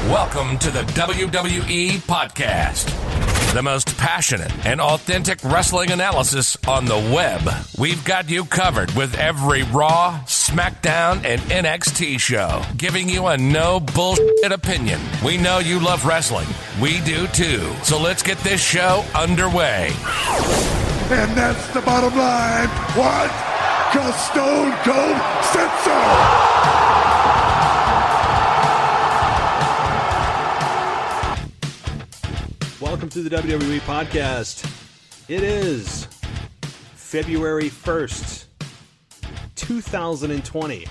Welcome to the WWE Podcast, the most passionate and authentic wrestling analysis on the web. We've got you covered with every Raw, Smackdown, and NXT show, giving you a no bullshit opinion. We know you love wrestling. We do too. So let's get this show underway. And that's the bottom line. What? 'Cause Stone Cold said so. Welcome to the WWE Podcast. It is February 1st, 2020.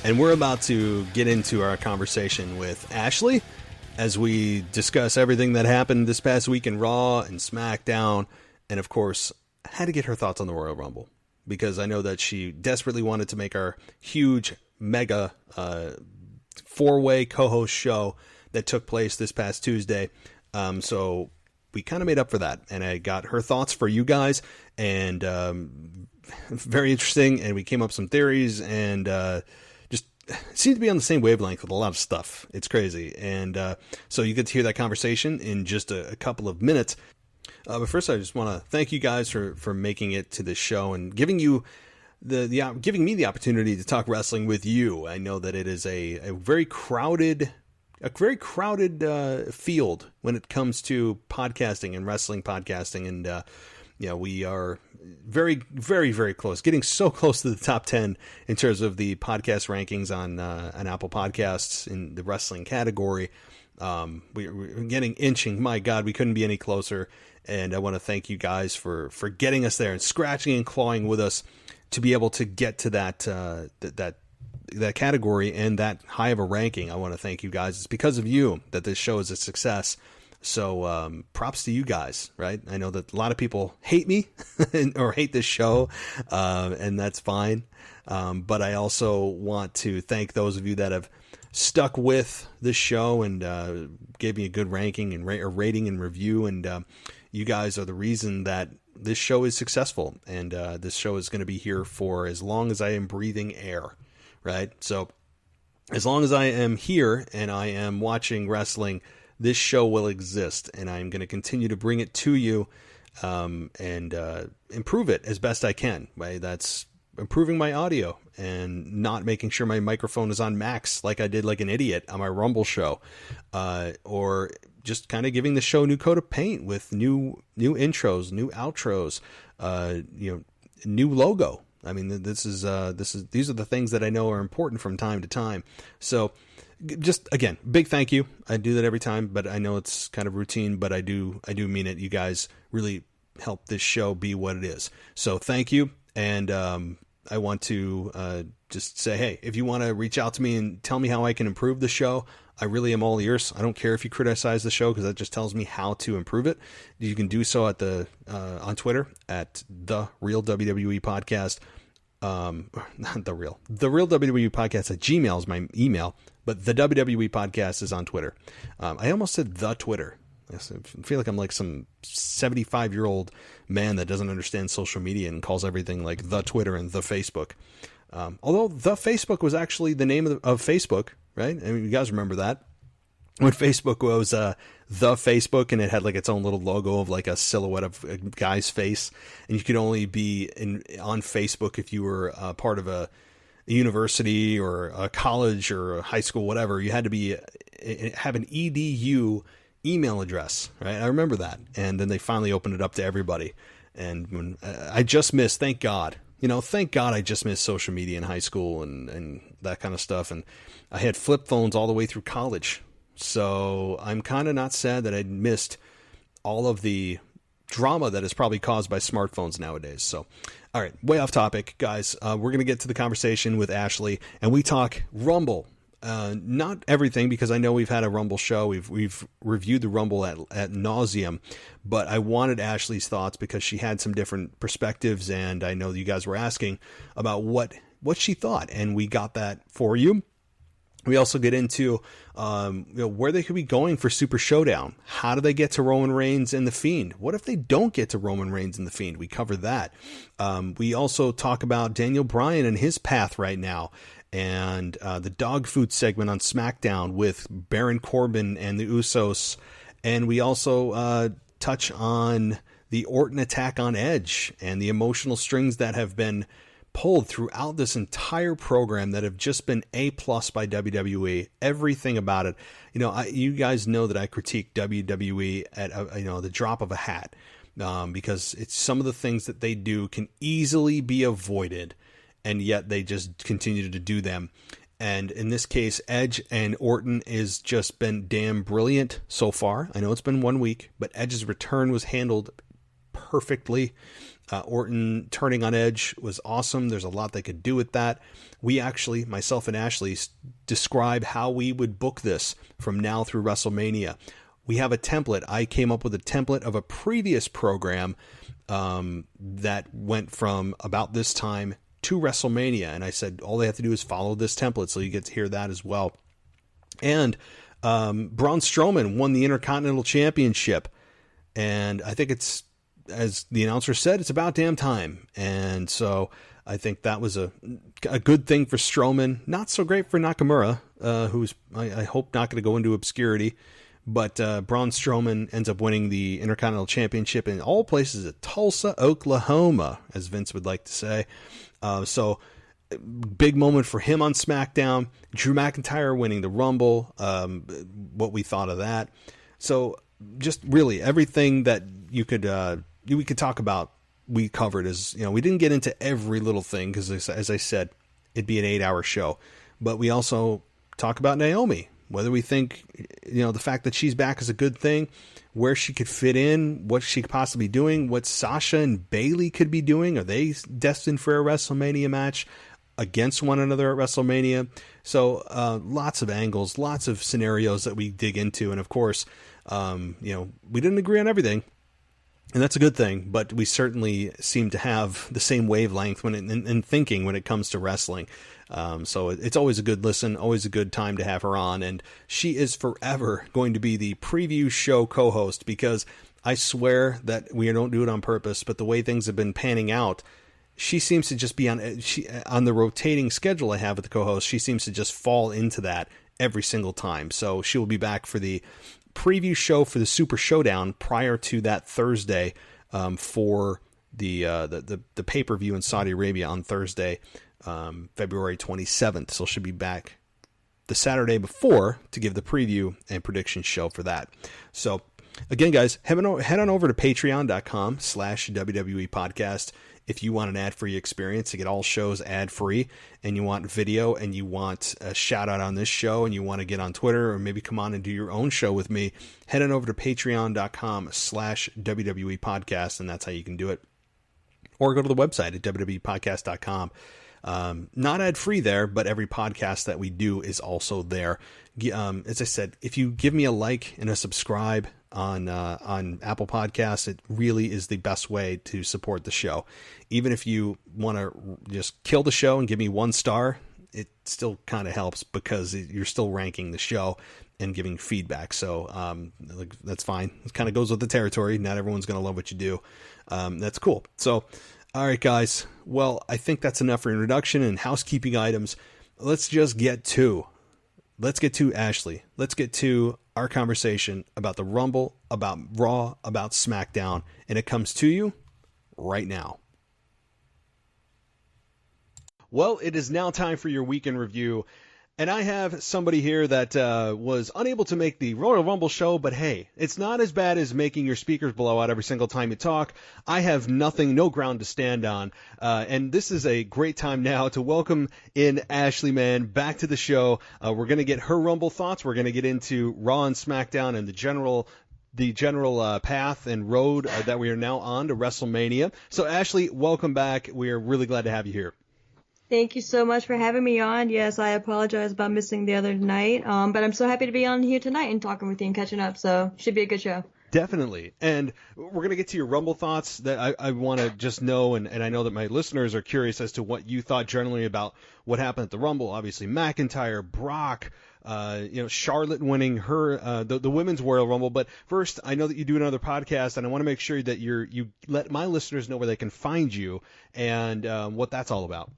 And we're about to get into our conversation with Ashley as we discuss everything that happened this past week in Raw and SmackDown. And of course, I had to get her thoughts on the Royal Rumble because I know that she desperately wanted to make our huge, mega four-way co-host show that took place this past Tuesday. So we kind of made up for that, and I got her thoughts for you guys, and very interesting, and we came up with some theories, and just seemed to be on the same wavelength with a lot of stuff. It's crazy, and so you get to hear that conversation in just a couple of minutes. But first, I just want to thank you guys for making it to this show and giving you giving me the opportunity to talk wrestling with you. I know that it is a very crowded field when it comes to podcasting and wrestling podcasting. And, we are very, very, very close, getting so close to the top 10 in terms of the podcast rankings on Apple Podcasts in the wrestling category. We're getting inching. My God, we couldn't be any closer. And I want to thank you guys for getting us there and scratching and clawing with us to be able to get to that category and that high of a ranking. I want to thank you guys. It's because of you that this show is a success. So props to you guys, right? I know that a lot of people hate me or hate this show, and that's fine. But I also want to thank those of you that have stuck with this show and gave me a good ranking and rating and review. And you guys are the reason that this show is successful. And this show is going to be here for as long as I am breathing air. Right. So as long as I am here and I am watching wrestling, this show will exist, and I'm going to continue to bring it to you and improve it as best I can. Right? That's improving my audio and not making sure my microphone is on max like I did like an idiot on my Rumble show, or just kind of giving the show a new coat of paint with new intros, new outros, new logo. I mean, these are the things that I know are important from time to time. So just again, big thank you. I do that every time, but I know it's kind of routine, but I do mean it. You guys really help this show be what it is. So thank you. And, I want to, just say, hey, if you want to reach out to me and tell me how I can improve the show, I really am all ears. I don't care if you criticize the show because that just tells me how to improve it. You can do so at on Twitter at The Real WWE Podcast. Not The Real WWE Podcast at Gmail is my email, but the WWE Podcast is on Twitter. I almost said the Twitter. I feel like I'm like some 75-year-old man that doesn't understand social media and calls everything like the Twitter and the Facebook. Although the Facebook was actually the name of Facebook, right? I mean, you guys remember that when Facebook was the Facebook, and it had like its own little logo of like a silhouette of a guy's face, and you could only be on Facebook if you were part of a university or a college or a high school, whatever. You had to have an EDU email address, right? I remember that. And then they finally opened it up to everybody. And when I just missed, thank God I just missed social media in high school and that kind of stuff. And I had flip phones all the way through college. So I'm kind of not sad that I missed all of the drama that is probably caused by smartphones nowadays. So, all right, way off topic, guys. We're going to get to the conversation with Ashley, and we talk Rumble. Not everything, because I know we've had a Rumble show. We've reviewed the Rumble at nauseum, but I wanted Ashley's thoughts because she had some different perspectives, and I know you guys were asking about what she thought, and we got that for you. We also get into where they could be going for Super Showdown. How do they get to Roman Reigns and The Fiend? What if they don't get to Roman Reigns and The Fiend? We cover that. We also talk about Daniel Bryan and his path right now. and the dog food segment on SmackDown with Baron Corbin and the Usos. And we also touch on the Orton attack on Edge and the emotional strings that have been pulled throughout this entire program that have just been A+ by WWE. Everything about it. You guys know that I critique WWE at the drop of a hat, because it's some of the things that they do can easily be avoided, and yet they just continue to do them. And in this case, Edge and Orton has just been damn brilliant so far. I know it's been 1 week, but Edge's return was handled perfectly. Orton turning on Edge was awesome. There's a lot they could do with that. We actually, myself and Ashley, describe how we would book this from now through WrestleMania. We have a template. I came up with a template of a previous program that went from about this time to WrestleMania. And I said, all they have to do is follow this template. So you get to hear that as well. And Braun Strowman won the Intercontinental Championship. And I think it's, as the announcer said, it's about damn time. And so I think that was a good thing for Strowman. Not so great for Nakamura, who's, I hope, not going to go into obscurity. But Braun Strowman ends up winning the Intercontinental Championship in all places at Tulsa, Oklahoma, as Vince would like to say. So big moment for him on SmackDown. Drew McIntyre winning the Rumble. What we thought of that. So just really everything that we could talk about, we covered. As we didn't get into every little thing because, as I said, it'd be an 8-hour show. But we also talk about Naomi, whether we think the fact that she's back is a good thing, where she could fit in, what she could possibly be doing, what Sasha and Bayley could be doing. Are they destined for a WrestleMania match against one another at WrestleMania? So lots of angles, lots of scenarios that we dig into, and of course, we didn't agree on everything. And that's a good thing, but we certainly seem to have the same wavelength in thinking when it comes to wrestling. So it's always a good listen, always a good time to have her on. And she is forever going to be the preview show co-host, because I swear that we don't do it on purpose, but the way things have been panning out, she seems to just be on the rotating schedule I have with the co-host. She seems to just fall into that every single time. So she will be back for the preview show for the Super Showdown prior to that Thursday, for the pay-per-view in Saudi Arabia on Thursday, February 27th. So she'll be back the Saturday before to give the preview and prediction show for that. So again, guys, head on over to patreon.com/WWE podcast. If you want an ad-free experience to get all shows ad-free, and you want video, and you want a shout-out on this show, and you want to get on Twitter, or maybe come on and do your own show with me, head on over to patreon.com/WWE podcast, and that's how you can do it. Or go to the website at www.podcast.com. Not ad-free there, but every podcast that we do is also there. As I said, if you give me a like and a subscribe on Apple Podcasts, it really is the best way to support the show. Even if you want to just kill the show and give me 1 star, it still kind of helps, because you're still ranking the show and giving feedback. So that's fine. It kind of goes with the territory. Not everyone's going to love what you do. That's cool. So, all right, guys. Well, I think that's enough for introduction and housekeeping items. Let's get to Ashley. Let's get to our conversation about the Rumble, about Raw, about SmackDown, and it comes to you right now. Well, it is now time for your weekend review, and I have somebody here that was unable to make the Royal Rumble show, but hey, it's not as bad as making your speakers blow out every single time you talk. I have no ground to stand on, and this is a great time now to welcome in Ashley Mann back to the show. We're going to get her Rumble thoughts. We're going to get into Raw and SmackDown and the general path and road that we are now on to WrestleMania. So Ashley, welcome back. We are really glad to have you here. Thank you so much for having me on. Yes, I apologize about missing the other night, but I'm so happy to be on here tonight and talking with you and catching up, so should be a good show. Definitely. And we're going to get to your Rumble thoughts that I want to just know, and I know that my listeners are curious as to what you thought generally about what happened at the Rumble. Obviously, McIntyre, Brock, Charlotte winning her the Women's Royal Rumble. But first, I know that you do another podcast, and I want to make sure that you let my listeners know where they can find you and what that's all about.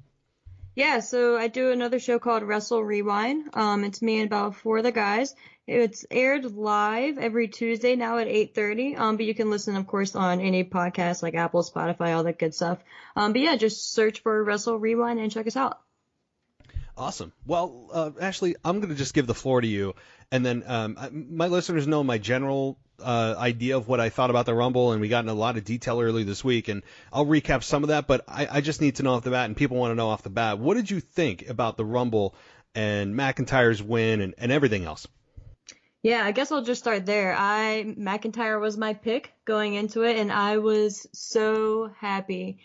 Yeah, so I do another show called Wrestle Rewind. It's me and about four of the guys. It's aired live every Tuesday now at 8:30. But you can listen, of course, on any podcast like Apple, Spotify, all that good stuff. But yeah, just search for Wrestle Rewind and check us out. Awesome. Well, Ashley, I'm going to just give the floor to you, and then my listeners know my general idea of what I thought about the Rumble, and we got in a lot of detail early this week, and I'll recap some of that, but I just need to know off the bat, and people want to know off the bat, what did you think about the Rumble and McIntyre's win and everything else? Yeah, I guess I'll just start there. McIntyre was my pick going into it, and I was so happy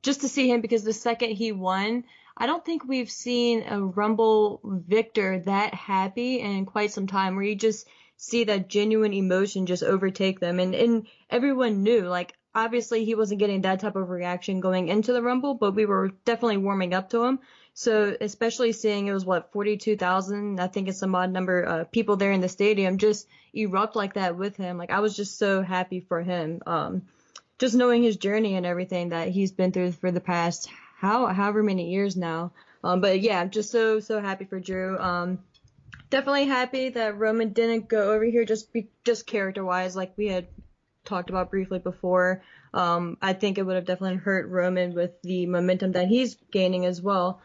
just to see him, because the second he won, I don't think we've seen a Rumble victor that happy in quite some time, where you just see that genuine emotion just overtake them. And everyone knew, like, obviously he wasn't getting that type of reaction going into the Rumble, but we were definitely warming up to him. So especially seeing it was, 42,000, I think it's some odd number of people there in the stadium, just erupt like that with him. Like, I was just so happy for him. Just knowing his journey and everything that he's been through for the past however many years now. But yeah, I'm just so happy for Drew. Definitely happy that Roman didn't go over here just character wise, like we had talked about briefly before. I think it would have definitely hurt Roman with the momentum that he's gaining as well.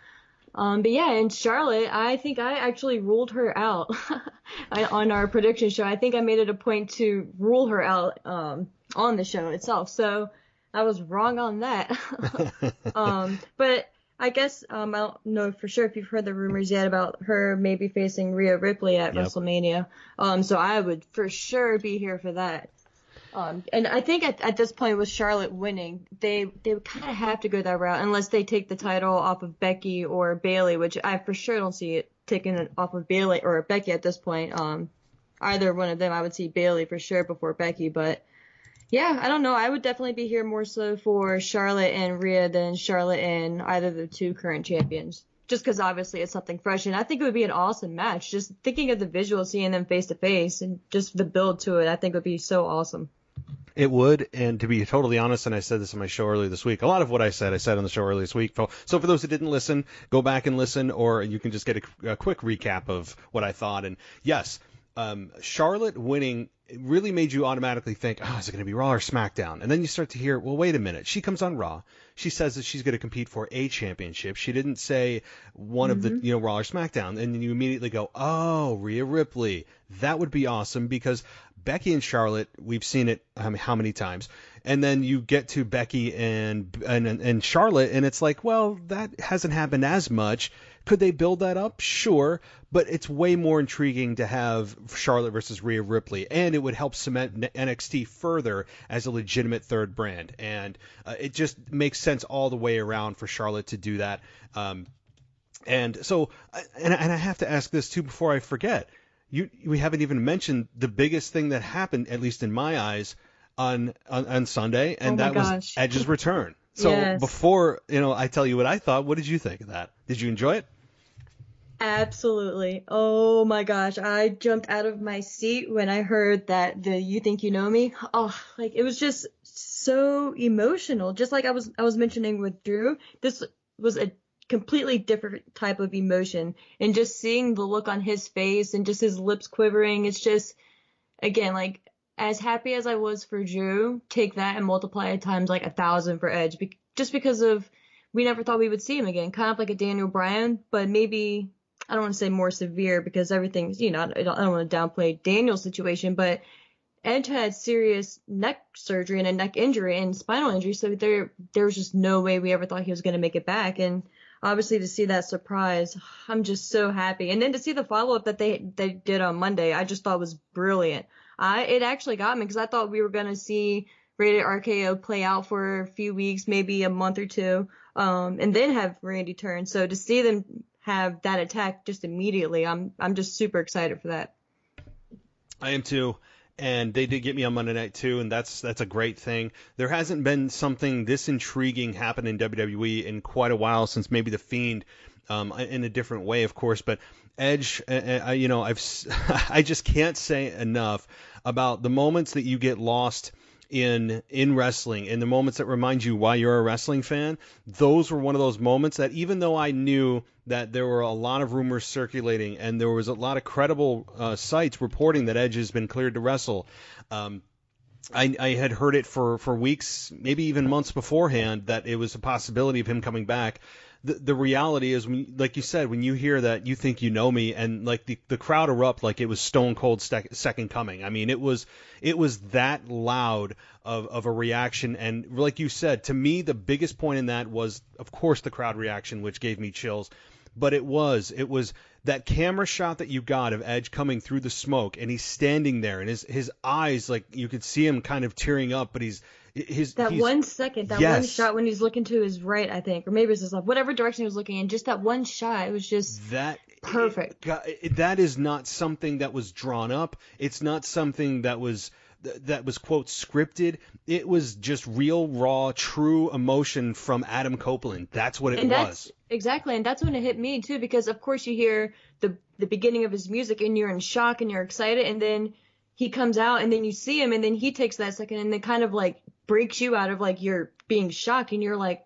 But yeah, in Charlotte, I think I actually ruled her out on our prediction show. I think I made it a point to rule her out on the show itself. So I was wrong on that. But I guess I don't know for sure if you've heard the rumors yet about her maybe facing Rhea Ripley at WrestleMania. So I would for sure be here for that. And I think at this point with Charlotte winning, they would kind of have to go that route unless they take the title off of Becky or Bayley, which I for sure don't see it taken it off of Bayley or Becky at this point. Either one of them, I would see Bayley for sure before Becky, but yeah, I don't know. I would definitely be here more so for Charlotte and Rhea than Charlotte and either of the two current champions. Just because obviously it's something fresh, and I think it would be an awesome match. Just thinking of the visual, seeing them face to face, and just the build to it, I think would be so awesome. It would, and to be totally honest, and I said this on my show earlier this week, a lot of what I said on the show earlier this week. So for those who didn't listen, go back and listen, or you can just get a quick recap of what I thought. And yes, Charlotte winning really made you automatically think, oh, is it going to be Raw or SmackDown? And then you start to hear, well, wait a minute. She comes on Raw. She says that she's going to compete for a championship. She didn't say one of the, Raw or SmackDown. And then you immediately go, oh, Rhea Ripley. That would be awesome, because Becky and Charlotte, we've seen it how many times. And then you get to Becky and Charlotte, and it's like, well, that hasn't happened as much. Could they build that up? Sure, but it's way more intriguing to have Charlotte versus Rhea Ripley, and it would help cement NXT further as a legitimate third brand. And it just makes sense all the way around for Charlotte to do that. And so, and I have to ask this too before I forget. We haven't even mentioned the biggest thing that happened, at least in my eyes, on Sunday, and that was Edge's return. So yes. Before I tell you what I thought, what did you think of that? Did you enjoy it? Absolutely. Oh my gosh, I jumped out of my seat when I heard that the "You Think You Know Me." Oh, like it was just so emotional. Just like I was mentioning with Drew, this was a completely different type of emotion, and just seeing the look on his face and just his lips quivering, it's just, again, like, as happy as I was for Drew, take that and multiply it times like 1,000 for Edge, just because of we never thought we would see him again, kind of like a Daniel Bryan, but maybe I don't want to say more severe, because everything's, I don't want to downplay Daniel's situation, but Edge had serious neck surgery and a neck injury and spinal injury, so there was just no way we ever thought he was going to make it back. And obviously to see that surprise, I'm just so happy. And then to see the follow-up that they did on Monday, I just thought was brilliant. It actually got me, because I thought we were going to see Rated RKO play out for a few weeks, maybe a month or two, and then have Randy turn. So to see them have that attack just immediately, I'm just super excited for that. I am too. And they did get me on Monday night too, and that's a great thing. There hasn't been something this intriguing happen in WWE in quite a while, since maybe the Fiend, in a different way, of course. But Edge, I just can't say enough about the moments that you get lost in wrestling, and the moments that remind you why you're a wrestling fan, those were one of those moments that, even though I knew that there were a lot of rumors circulating and there was a lot of credible sites reporting that Edge has been cleared to wrestle, I had heard it for weeks, maybe even months beforehand, that it was a possibility of him coming back. The reality is, like you said, when you hear that, you think you know me, and like the crowd erupt like it was Stone Cold second coming. I mean, it was that loud of a reaction, and like you said, to me, the biggest point in that was, of course, the crowd reaction, which gave me chills. But it was that camera shot that you got of Edge coming through the smoke, and he's standing there, and his eyes, like you could see him kind of tearing up, but he's 1 second, that yes. one shot when he's looking to his right, I think, or maybe it's his left, whatever direction he was looking in, just that one shot, it was just perfect. That is not something that was drawn up. It's not something that was quote scripted. It was just real, raw, true emotion from Adam Copeland. That's what it was. Exactly, and that's when it hit me too, because of course you hear the beginning of his music and you're in shock and you're excited, and then he comes out and then you see him and then he takes that second and then kind of like breaks you out of like you're being shocked and you're like,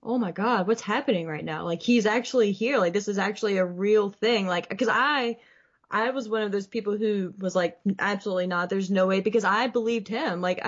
oh my God, what's happening right now? Like, he's actually here. Like, this is actually a real thing. Like, because I was one of those people who was like, absolutely not. There's no way, because I believed him. Like,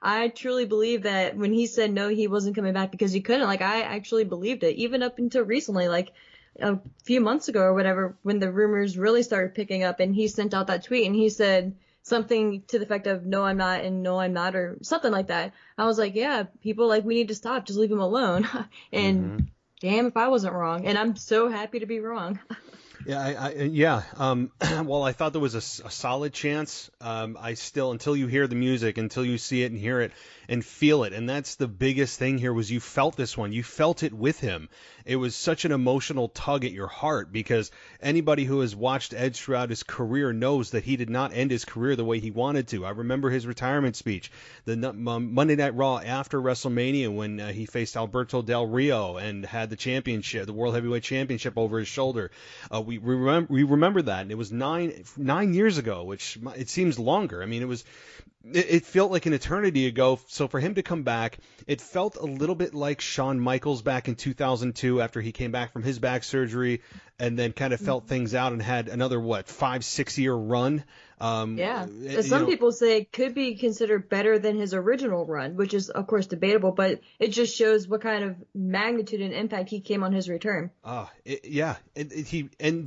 I truly believe that when he said no, he wasn't coming back because he couldn't. Like, I actually believed it, even up until recently, like a few months ago or whatever, when the rumors really started picking up and he sent out that tweet and he said something to the effect of, no, I'm not, and no, I'm not, or something like that. I was like, yeah, people, like, we need to stop. Just leave him alone. And damn if I wasn't wrong. And I'm so happy to be wrong. Yeah, well, I thought there was a solid chance. I still, until you hear the music, until you see it and hear it and feel it, and that's the biggest thing here, was you felt this one. You felt it with him. It was such an emotional tug at your heart, because anybody who has watched Edge throughout his career knows that he did not end his career the way he wanted to. I remember his retirement speech, the Monday Night Raw after WrestleMania, when he faced Alberto Del Rio and had the championship, the World Heavyweight Championship, over his shoulder. We remember that, and it was nine years ago, which it seems longer. I mean, it felt like an eternity ago. So for him to come back, it felt a little bit like Shawn Michaels back in 2002 after he came back from his back surgery and then kind of felt things out and had another 5-6 year run. Some people say it could be considered better than his original run, which is of course debatable, but it just shows what kind of magnitude and impact he came on his return. And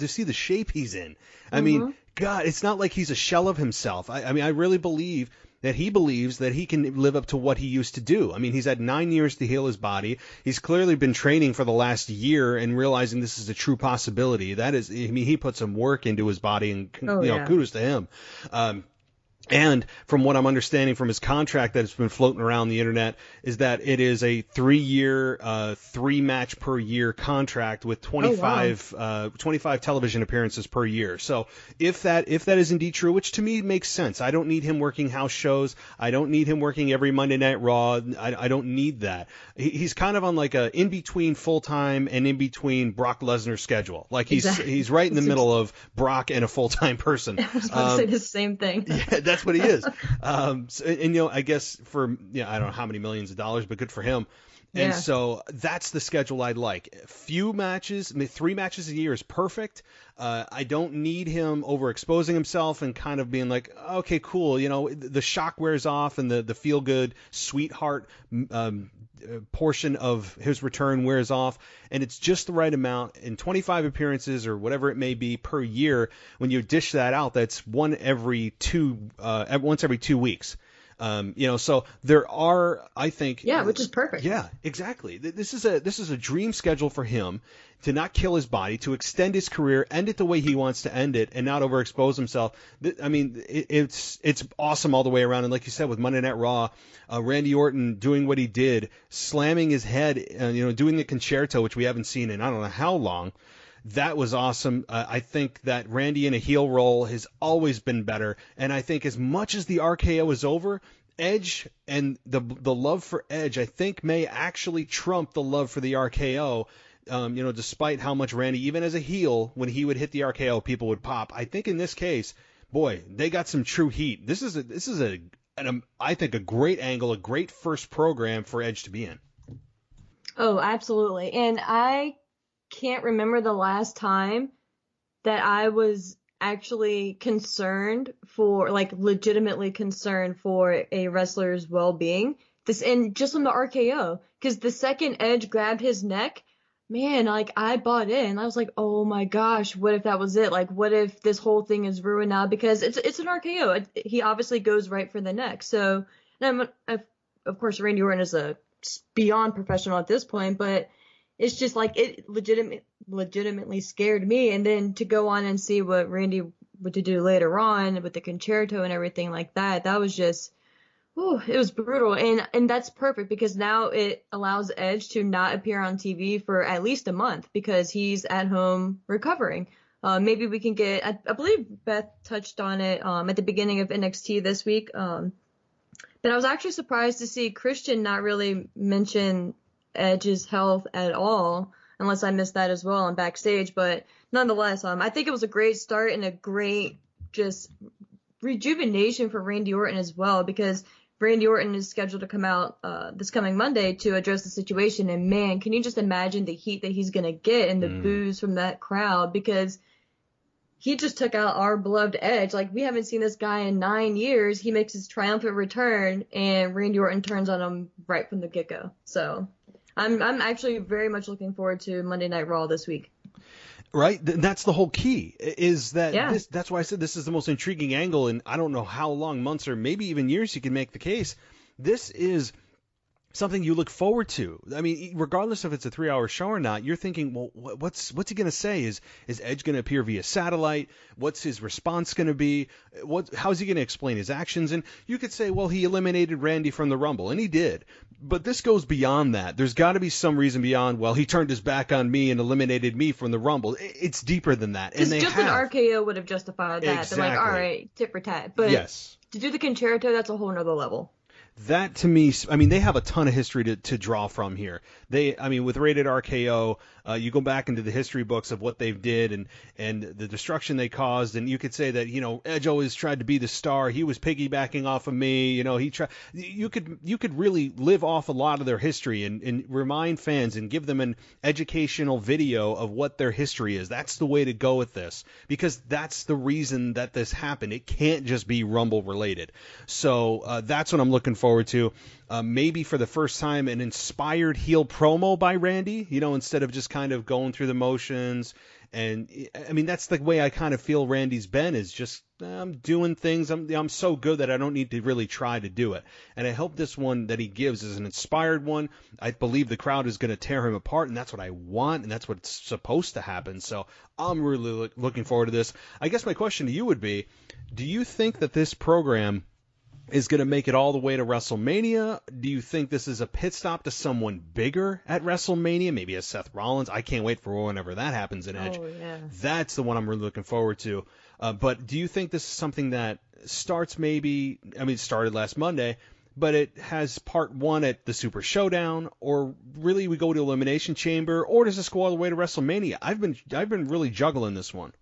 to see the shape he's in, I mean, God, it's not like he's a shell of himself. I mean, I really believe that he believes that he can live up to what he used to do. I mean, he's had 9 years to heal his body. He's clearly been training for the last year and realizing this is a true possibility. That is, I mean, he put some work into his body, and kudos to him. And from what I'm understanding from his contract that's been floating around the internet, is that it is a 3-year, 3-match per year contract with 25 television appearances per year. So if that is indeed true, which to me makes sense, I don't need him working house shows. I don't need him working every Monday Night Raw. I don't need that. He's kind of on like a in between full time and in between Brock Lesnar schedule. Like he's right in the middle of Brock and a full time person. I was about to say the same thing. Yeah, that's what he is. I guess for, I don't know how many millions of dollars, but good for him. And so that's the schedule I'd like. Few matches, 3 matches a year is perfect. I don't need him overexposing himself and kind of being like, okay, cool. The shock wears off and the feel good sweetheart portion of his return wears off, and it's just the right amount. In 25 appearances or whatever it may be per year, when you dish that out, that's once every 2 weeks. So there are, I think, which is perfect. Yeah, exactly. This is a dream schedule for him, to not kill his body, to extend his career, end it the way he wants to end it, and not overexpose himself. I mean, it's awesome all the way around. And like you said, with Monday Night Raw, Randy Orton doing what he did, slamming his head, doing the concerto, which we haven't seen in I don't know how long. That was awesome. I think that Randy in a heel role has always been better. And I think as much as the RKO is over, Edge and the love for Edge, I think, may actually trump the love for the RKO. Despite how much Randy, even as a heel, when he would hit the RKO, people would pop. I think in this case, boy, they got some true heat. This is I think a great angle, a great first program for Edge to be in. Oh, absolutely. And I can't remember the last time that I was actually concerned for, like, legitimately concerned for a wrestler's well-being. And just on the RKO, because the second Edge grabbed his neck, man, like, I bought in. I was like, oh my gosh, what if that was it? Like, what if this whole thing is ruined now? Because it's an RKO. He obviously goes right for the neck. So, of course, Randy Orton is a beyond professional at this point, but it's just like it legitimately scared me. And then to go on and see what Randy would to do later on with the concerto and everything like that, that was just, it was brutal. And that's perfect because now it allows Edge to not appear on TV for at least a month because he's at home recovering. Maybe we can get, I believe Beth touched on it at the beginning of NXT this week. But I was actually surprised to see Christian not really mention Edge's health at all, unless I missed that as well on backstage. But nonetheless, I think it was a great start and a great just rejuvenation for Randy Orton as well, because Randy Orton is scheduled to come out this coming Monday to address the situation. And man, can you just imagine the heat that he's going to get and the boos from that crowd, because he just took out our beloved Edge. Like, we haven't seen this guy in 9 years. He makes his triumphant return, and Randy Orton turns on him right from the get-go. So I'm actually very much looking forward to Monday Night Raw this week. Right? That's the whole key, is that that's why I said this is the most intriguing angle, and I don't know how long, months or maybe even years you can make the case. This is something you look forward to. I mean, regardless if it's a 3-hour show or not, you're thinking, well, what's he going to say? Is Edge going to appear via satellite? What's his response going to be? How's he going to explain his actions? And you could say, well, he eliminated Randy from the Rumble, and he did. But this goes beyond that. There's got to be some reason beyond, well, he turned his back on me and eliminated me from the Rumble. It's deeper than that. And just an RKO would have justified that. Exactly. They're like, all right, tit for tat. But yes, to do the concerto, that's a whole nother level. That, to me, I mean, they have a ton of history to draw from here. With Rated RKO, you go back into the history books of what they did and the destruction they caused, and you could say that, Edge always tried to be the star. He was piggybacking off of me. You could really live off a lot of their history and remind fans and give them an educational video of what their history is. That's the way to go with this, because that's the reason that this happened. It can't just be Rumble related. So that's what I'm looking forward to. Maybe for the first time, an inspired heel promo by Randy, instead of just kind of going through the motions. And I mean, that's the way I kind of feel Randy's been, is just, I'm doing things. I'm so good that I don't need to really try to do it. And I hope this one that he gives is an inspired one. I believe the crowd is going to tear him apart, and that's what I want, and that's what's supposed to happen. So I'm really looking forward to this. I guess my question to you would be, do you think that this program is going to make it all the way to WrestleMania? Do you think this is a pit stop to someone bigger at WrestleMania? Maybe a Seth Rollins. I can't wait for whenever that happens in Edge. Oh, yeah. That's the one I'm really looking forward to. But do you think this is something that starts it started last Monday, but it has part one at the Super Showdown, or really we go to Elimination Chamber, or does this go all the way to WrestleMania? I've been really juggling this one.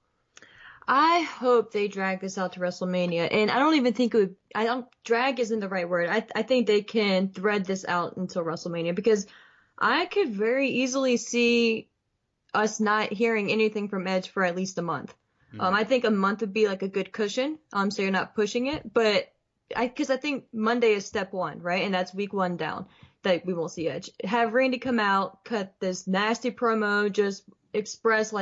I hope they drag this out to WrestleMania, and I don't even think drag isn't the right word. I think they can thread this out until WrestleMania, because I could very easily see us not hearing anything from Edge for at least a month. I think a month would be like a good cushion, so you're not pushing it. But because I think Monday is step one, right? And that's week one down that we won't see Edge. Have Randy come out, cut this nasty promo, just express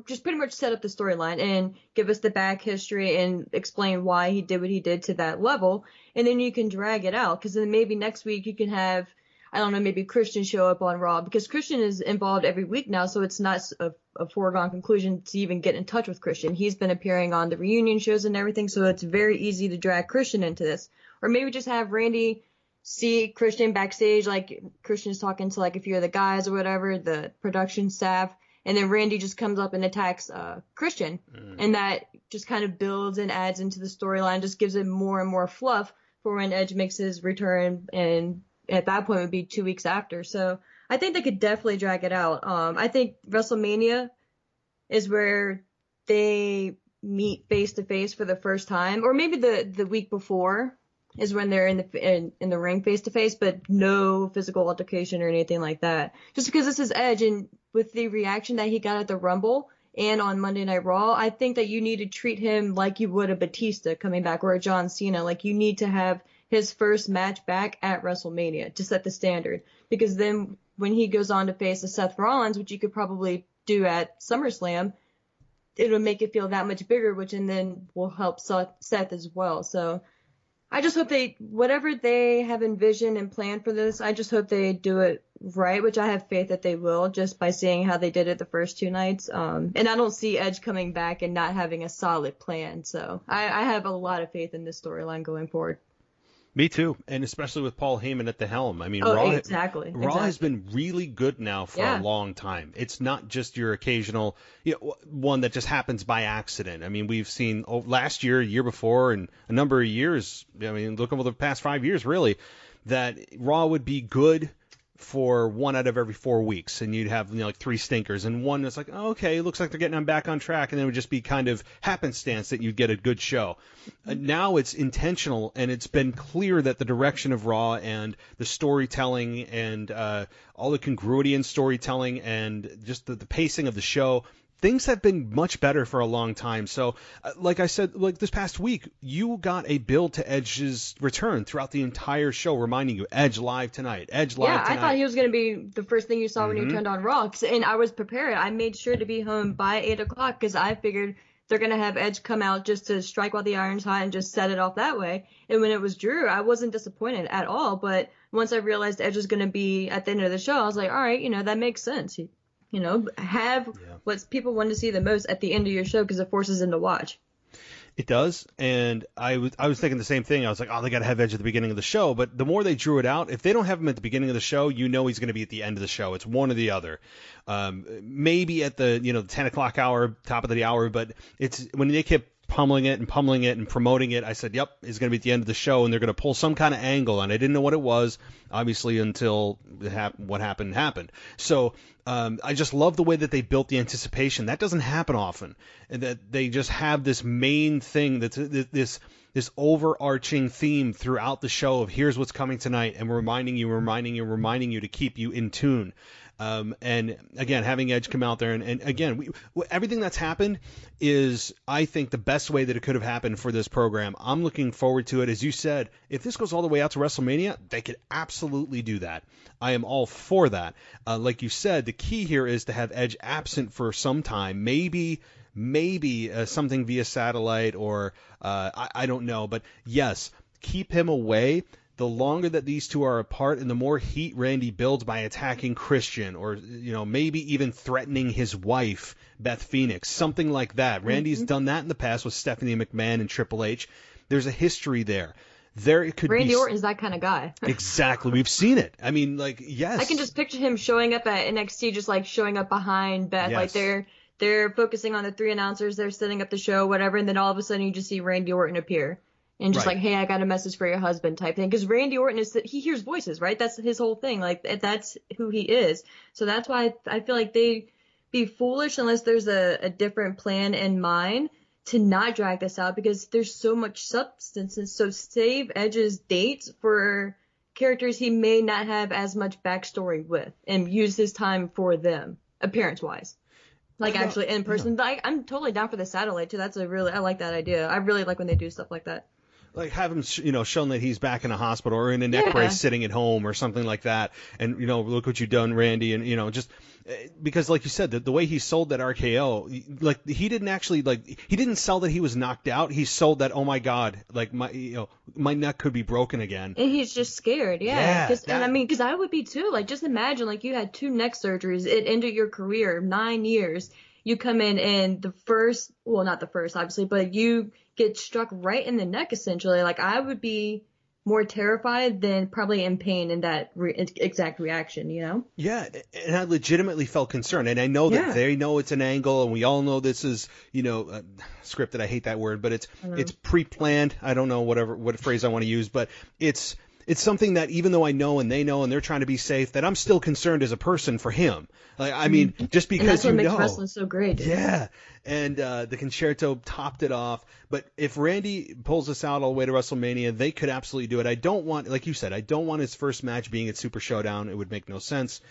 just pretty much set up the storyline and give us the back history and explain why he did what he did to that level. And then you can drag it out, because then maybe next week you can have, I don't know, maybe Christian show up on Raw, because Christian is involved every week now. So it's not a foregone conclusion to even get in touch with Christian. He's been appearing on the reunion shows and everything. So it's very easy to drag Christian into this, or maybe just have Randy see Christian backstage, like Christian's talking to like a few of the guys or whatever, the production staff. And then Randy just comes up and attacks Christian. And that just kind of builds and adds into the storyline, just gives it more and more fluff for when Edge makes his return. And at that point, it would be 2 weeks after. So I think they could definitely drag it out. I think WrestleMania is where they meet face to face for the first time, or maybe the week before. is when they're in the ring face to face, but no physical altercation or anything like that. Just because this is Edge, and with the reaction that he got at the Rumble and on Monday Night Raw, I think that you need to treat him like you would a Batista coming back or a John Cena. Like, you need to have his first match back at WrestleMania to set the standard, because then when he goes on to face a Seth Rollins, which you could probably do at SummerSlam, it'll make it feel that much bigger, which and then will help Seth as well. So I just hope whatever they have envisioned and planned for this, I just hope they do it right, which I have faith that they will, just by seeing how they did it the first two nights. And I don't see Edge coming back and not having a solid plan. So I have a lot of faith in this storyline going forward. Me too, and especially with Paul Heyman at the helm. I mean, Raw Raw has been really good now for a long time. It's not just your occasional, one that just happens by accident. I mean, we've seen last year, year before, and a number of years. I mean, look over the past 5 years, really, that Raw would be good for 1 out of every 4 weeks, and you'd have like 3 stinkers, and one that's like, oh, okay, it looks like they're getting back on track, and then it would just be kind of happenstance that you'd get a good show. Now it's intentional, and it's been clear that the direction of Raw and the storytelling and all the congruity in storytelling and just the pacing of the show, things have been much better for a long time. So, like I said, like this past week, you got a build to Edge's return throughout the entire show, reminding you, Edge live tonight, Edge live tonight. Yeah, I thought he was going to be the first thing you saw when you turned on Raw, and I was prepared. I made sure to be home by 8 o'clock because I figured they're going to have Edge come out just to strike while the iron's hot and just set it off that way. And when it was Drew, I wasn't disappointed at all. But once I realized Edge was going to be at the end of the show, I was like, all right, that makes sense. Have what people want to see the most at the end of your show because it forces them to watch. It does, and I was thinking the same thing. I was like, oh, they got to have Edge at the beginning of the show. But the more they drew it out, if they don't have him at the beginning of the show, he's going to be at the end of the show. It's one or the other. Maybe at the 10 o'clock hour, top of the hour, but it's when they kept pummeling it and promoting it, I said, yep, it's going to be at the end of the show, and they're going to pull some kind of angle, and I didn't know what it was, obviously, until what happened. So I just love the way that they built the anticipation. That doesn't happen often, and that they just have this main thing, that's this overarching theme throughout the show of here's what's coming tonight, and reminding you to keep you in tune. And again, having Edge come out there, and again, everything that's happened is, I think, the best way that it could have happened for this program. I'm looking forward to it. As you said, if this goes all the way out to WrestleMania, they could absolutely do that. I am all for that. Like you said, the key here is to have Edge absent for some time, maybe something via satellite or I don't know, but yes, keep him away. The longer that these two are apart and the more heat Randy builds by attacking Christian or, maybe even threatening his wife, Beth Phoenix, something like that. Randy's done that in the past with Stephanie McMahon and Triple H. There's a history there. Randy Orton's that kind of guy. Exactly. We've seen it. I mean, yes. I can just picture him showing up at NXT, just showing up behind Beth. Yes. They're focusing on the 3 announcers. They're setting up the show, whatever. And then all of a sudden you just see Randy Orton appear. And just hey, I got a message for your husband type thing. Because Randy Orton he hears voices, right? That's his whole thing. That's who he is. So that's why I feel like they'd be foolish unless there's a different plan in mind to not drag this out, because there's so much substance. And so save Edge's dates for characters he may not have as much backstory with, and use his time for them, appearance-wise. Actually in person. Yeah. I'm totally down for the satellite too. I like that idea. I really like when they do stuff like that. Have him, shown that he's back in a hospital or in a neck brace sitting at home or something like that. And, look what you've done, Randy. And, just because like you said, the way he sold that RKO, he didn't actually, he didn't sell that he was knocked out. He sold that, oh my God, my neck could be broken again. And he's just scared. Yeah. Because I would be too. Just imagine, you had 2 neck surgeries. It ended your career, 9 years. You come in and not the first, obviously, but you get struck right in the neck, essentially. I would be more terrified than probably in pain in that exact reaction, Yeah, and I legitimately felt concerned. And I know that they know it's an angle, and we all know this is, scripted. I hate that word, but it's pre-planned. I don't know what phrase I want to use, but it's it's something that even though I know and they know and they're trying to be safe, that I'm still concerned as a person for him. Like, I mean, just because and that's what makes wrestling so great. Dude. Yeah. And the Concerto topped it off. But if Randy pulls this out all the way to WrestleMania, they could absolutely do it. I don't want, like you said, I don't want his first match being at Super Showdown. It would make no sense.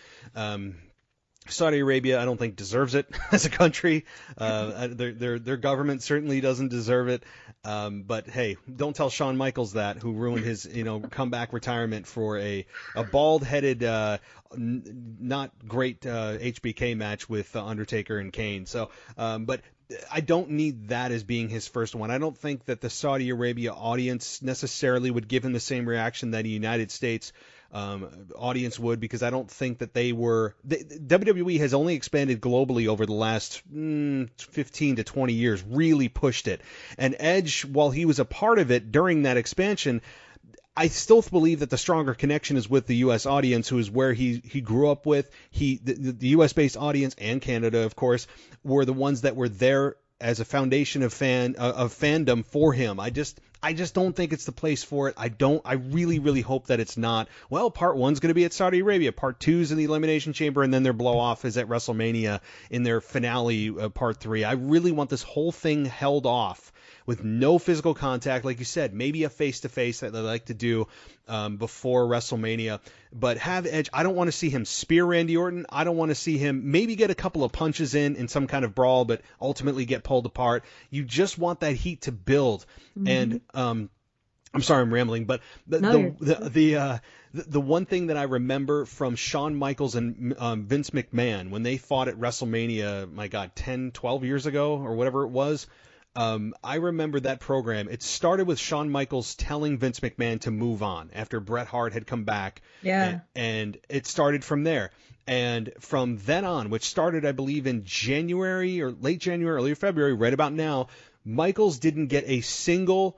Saudi Arabia, I don't think deserves it as a country. Their government certainly doesn't deserve it. But hey, don't tell Shawn Michaels that, who ruined his, comeback retirement for a bald-headed, not great HBK match with Undertaker and Kane. So, but I don't need that as being his first one. I don't think that the Saudi Arabia audience necessarily would give him the same reaction that the United States audience would, because I don't think that WWE has only expanded globally over the last 15 to 20 years, really pushed it. And Edge, while he was a part of it during that expansion, I still believe that the stronger connection is with the U.S. audience, who is where he grew up with. The U.S.-based audience and Canada, of course, were the ones that were there as a foundation of fandom for him. I just don't think it's the place for it. I really, really hope that it's not. Well, part 1's going to be at Saudi Arabia. Part 2's in the Elimination Chamber, and then their blow-off is at WrestleMania in their finale, part 3. I really want this whole thing held off with no physical contact. Like you said, maybe a face-to-face that they like to do before WrestleMania. But have Edge. I don't want to see him spear Randy Orton. I don't want to see him maybe get a couple of punches in some kind of brawl, but ultimately get pulled apart. You just want that heat to build. Mm-hmm. And I'm sorry I'm rambling, but the one thing that I remember from Shawn Michaels and Vince McMahon when they fought at WrestleMania, my God, 10, 12 years ago or whatever it was, I remember that program. It started with Shawn Michaels telling Vince McMahon to move on after Bret Hart had come back. Yeah. And it started from there. And from then on, which started, I believe, in January or late January, early February, right about now, Michaels didn't get a single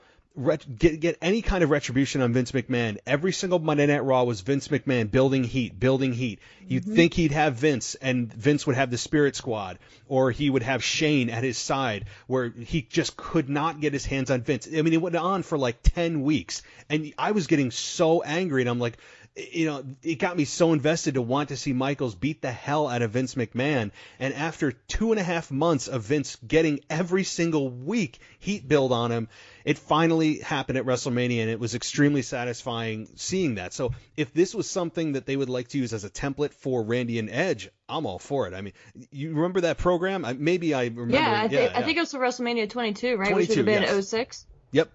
get any kind of retribution on Vince McMahon. Every single Monday Night Raw was Vince McMahon building heat. You'd think he'd have Vince, and Vince would have the Spirit Squad, or he would have Shane at his side, where he just could not get his hands on Vince. I mean, it went on for like 10 weeks, and I was getting so angry, and I'm like, it got me so invested to want to see Michaels beat the hell out of Vince McMahon. And after 2.5 months of Vince getting every single week heat build on him, it finally happened at WrestleMania, and it was extremely satisfying seeing that. So if this was something that they would like to use as a template for Randy and Edge, I'm all for it. I mean, you remember that program? Maybe I remember. Yeah, I think it was for WrestleMania 22, right? 22, which would have been yes. 06. Yep.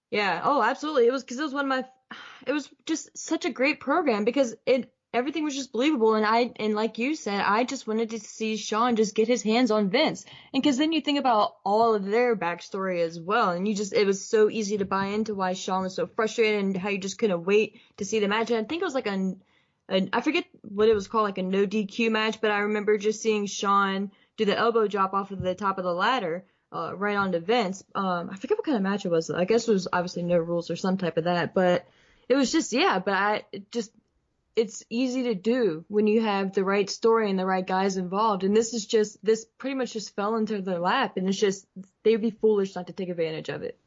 Yeah. Oh, absolutely. It was because it was it was just such a great program because everything was just believable, and like you said, I just wanted to see Shawn just get his hands on Vince, and because then you think about all of their backstory as well, and it was so easy to buy into why Shawn was so frustrated and how you just couldn't wait to see the match. And I think it was like I forget what it was called, like a no DQ match, but I remember just seeing Shawn do the elbow drop off of the top of the ladder right onto Vince. I forget what kind of match it was. I guess it was obviously no rules or some type of that, but it was just, it's easy to do when you have the right story and the right guys involved. And this pretty much just fell into their lap, and it's just, they'd be foolish not to take advantage of it.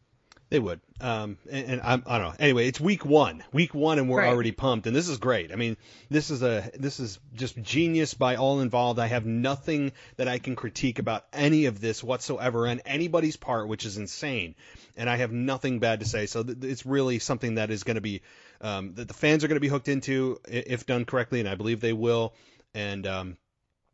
They would. And I don't know. Anyway, it's week one, and we're already pumped, and this is great. I mean, this is just genius by all involved. I have nothing that I can critique about any of this whatsoever on anybody's part, which is insane. And I have nothing bad to say. So it's really something that is going to be, that the fans are going to be hooked into if done correctly, and I believe they will. And,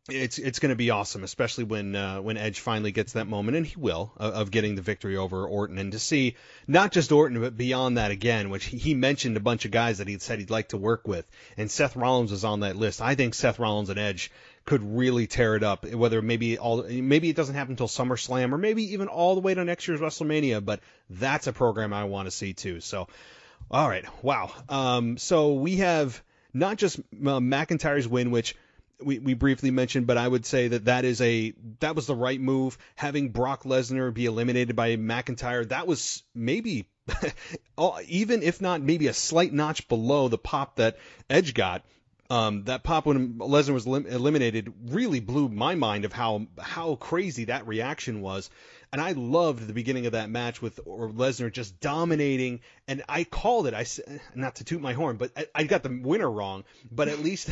it's going to be awesome, especially when Edge finally gets that moment, and he will, of getting the victory over Orton, and to see not just Orton, but beyond that again, which he mentioned a bunch of guys that he'd said he'd like to work with, and Seth Rollins was on that list. I think Seth Rollins and Edge could really tear it up, whether maybe it doesn't happen until SummerSlam, or maybe even all the way to next year's WrestleMania, but that's a program I want to see too. So, all right, wow. So we have not just McIntyre's win, which we briefly mentioned, but I would say that was the right move. Having Brock Lesnar be eliminated by McIntyre, that was maybe, even if not maybe a slight notch below the pop that Edge got. That pop when Lesnar was eliminated really blew my mind of how crazy that reaction was. And I loved the beginning of that match with Lesnar just dominating. And I called it. I said, not to toot my horn, but I got the winner wrong. But at least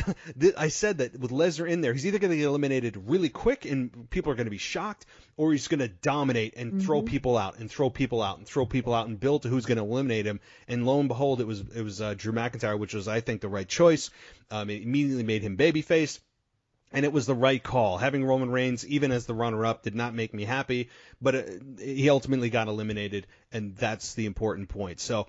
I said that with Lesnar in there, he's either going to get eliminated really quick and people are going to be shocked, or he's going to dominate and throw people out and throw people out and throw people out and build to who's going to eliminate him. And lo and behold, it was Drew McIntyre, which was, I think, the right choice. It immediately made him babyface. And it was the right call. Having Roman Reigns, even as the runner-up, did not make me happy, but he ultimately got eliminated, and that's the important point. So,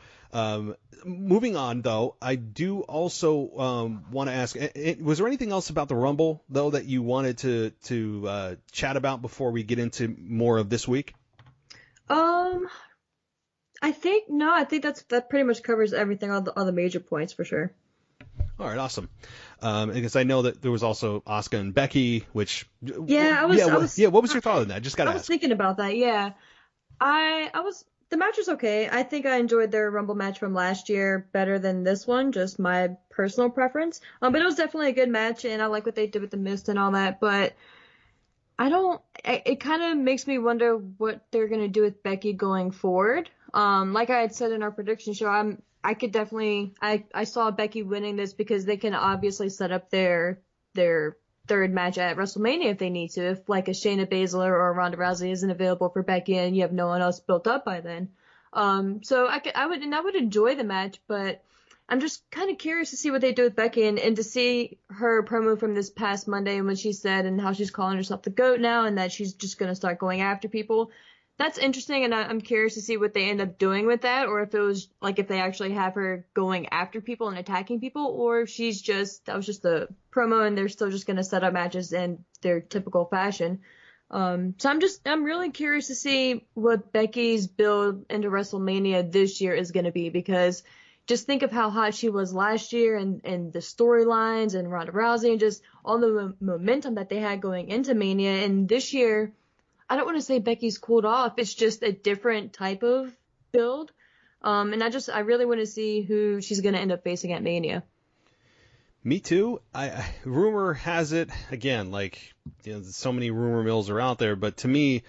moving on, though, I do also want to ask, was there anything else about the Rumble, though, that you wanted to chat about before we get into more of this week? I think that pretty much covers everything, all the major points for sure. All right, awesome. Because I know that there was also Asuka and Becky, which what was your thought on that? Just gotta I was ask. thinking about that. Yeah, the match was okay. I think I enjoyed their Rumble match from last year better than this one, just my personal preference. But it was definitely a good match, and I like what they did with the mist and all that. But it kind of makes me wonder what they're gonna do with Becky going forward. Like I had said in our prediction show, I saw Becky winning this because they can obviously set up their third match at WrestleMania if they need to. If like a Shayna Baszler or Ronda Rousey isn't available for Becky and you have no one else built up by then. So I would enjoy the match, but I'm just kind of curious to see what they do with Becky and to see her promo from this past Monday and what she said and how she's calling herself the GOAT now and that she's just going to start going after people. That's interesting, and I'm curious to see what they end up doing with that, or if it was like if they actually have her going after people and attacking people, or if that was just a promo and they're still just going to set up matches in their typical fashion. So I'm really curious to see what Becky's build into WrestleMania this year is going to be, because just think of how hot she was last year and the storylines and Ronda Rousey and just all the momentum that they had going into Mania, and this year, I don't want to say Becky's cooled off. It's just a different type of build. And I really want to see who she's going to end up facing at Mania. Me too. Rumor has it, again, so many rumor mills are out there, but to me,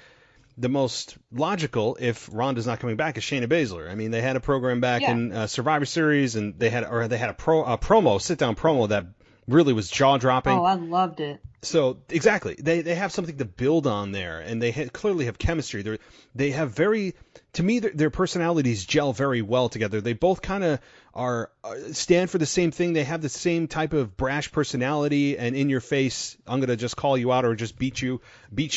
the most logical, if Ronda's not coming back, is Shayna Baszler. I mean, they had a program back in Survivor Series, and they had a promo, sit-down promo that really was jaw-dropping. Oh, I loved it. So exactly, they have something to build on there, and they clearly have chemistry. They have to me, their personalities gel very well together. They both kind of stand for the same thing. They have the same type of brash personality and in your face, I'm gonna just call you out or just beat you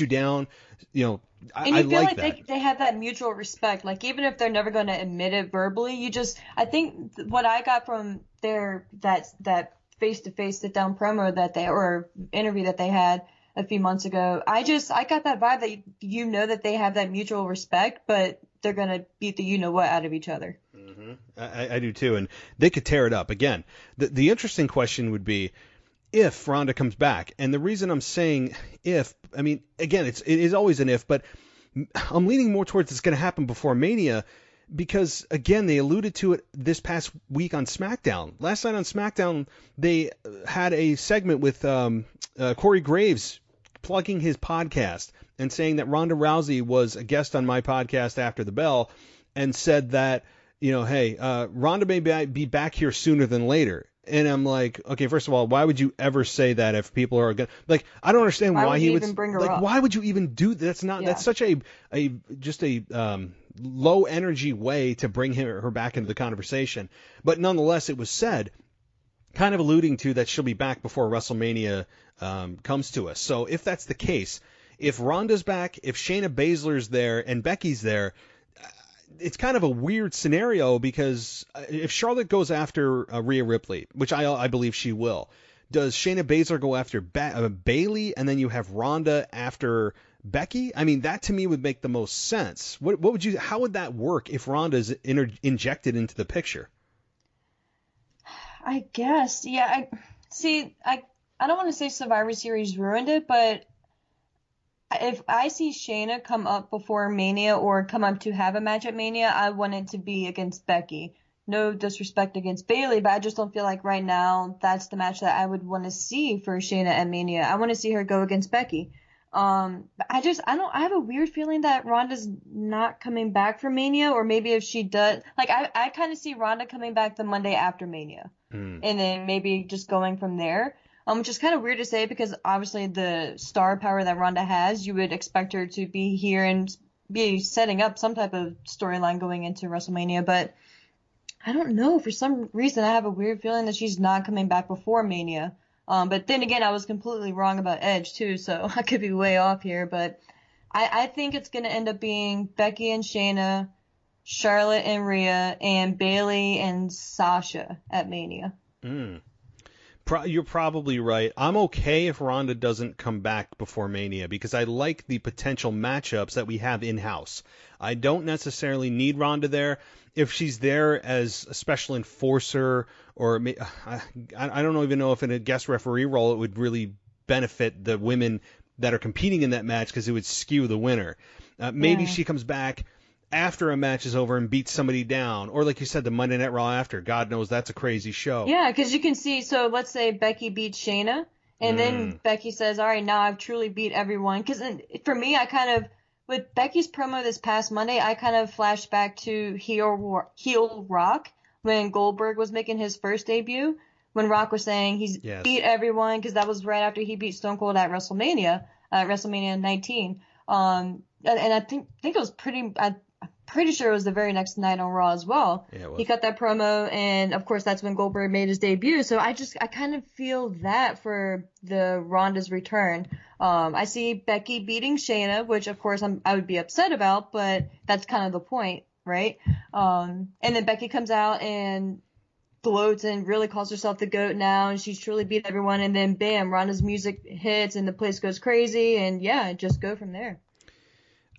down. You know, and you feel like that. They have that mutual respect. Like even if they're never going to admit it verbally, I think what I got from that face-to-face sit-down promo or interview that they had a few months ago, I got that vibe that that they have that mutual respect, but they're going to beat the you-know-what out of each other. Mm-hmm. I do too, and they could tear it up. Again, the interesting question would be if Ronda comes back, and the reason I'm saying if, I mean, again, it is always an if, but I'm leaning more towards it's going to happen before Mania, because, again, they alluded to it this past week on Smackdown. Last night on Smackdown, they had a segment with Corey Graves plugging his podcast and saying that Ronda Rousey was a guest on my podcast After the Bell and said that, hey, Ronda may be back here sooner than later. And I'm like, okay, first of all, why would you ever say that if people are going to, I don't understand why he would, bring her up? Why would you even do that? That's such a low energy way to bring her back into the conversation. But nonetheless, it was said, kind of alluding to that she'll be back before WrestleMania comes to us. So if that's the case, if Ronda's back, if Shayna Baszler's there and Becky's there, it's kind of a weird scenario, because if Charlotte goes after Rhea Ripley, which I believe she will, does Shayna Baszler go after Bayley, and then you have Ronda after Becky? I mean, that to me would make the most sense. How would that work if Ronda's injected into the picture? I guess, yeah. I don't want to say Survivor Series ruined it, but if I see Shayna come up before Mania or come up to have a match at Mania, I want it to be against Becky. No disrespect against Bayley, but I just don't feel like right now that's the match that I would want to see for Shayna at Mania. I want to see her go against Becky. But I have a weird feeling that Ronda's not coming back for Mania, or maybe if she does, like, I kind of see Ronda coming back the Monday after Mania, and then maybe just going from there. Which is kind of weird to say because obviously the star power that Ronda has, you would expect her to be here and be setting up some type of storyline going into WrestleMania, but I don't know. For some reason, I have a weird feeling that she's not coming back before Mania. But then again, I was completely wrong about Edge too, so I could be way off here. But I think it's going to end up being Becky and Shayna, Charlotte and Rhea, and Bayley and Sasha at Mania. You're probably right. I'm okay if Ronda doesn't come back before Mania because I like the potential matchups that we have in-house. I don't necessarily need Ronda there. If she's there as a special enforcer or I don't even know if in a guest referee role it would really benefit the women that are competing in that match because it would skew the winner. Maybe she comes back after a match is over and beats somebody down. Or like you said, the Monday Night Raw after. God knows that's a crazy show. Yeah, because you can see, so let's say Becky beats Shayna, and then Becky says, all right, now I've truly beat everyone. Because for me, I kind of, with Becky's promo this past Monday, I kind of flashed back to heel Rock when Goldberg was making his first debut, when Rock was saying he's beat everyone, because that was right after he beat Stone Cold at WrestleMania 19. And I think it was pretty sure it was the very next night on Raw as well. Yeah, he cut that promo, and of course that's when Goldberg made his debut. So I kind of feel that for the Ronda's return. I see Becky beating Shayna, which of course I would be upset about, but that's kind of the point, right? And then Becky comes out and gloats and really calls herself the GOAT now, and she's truly beat everyone. And then bam, Ronda's music hits and the place goes crazy, and just go from there.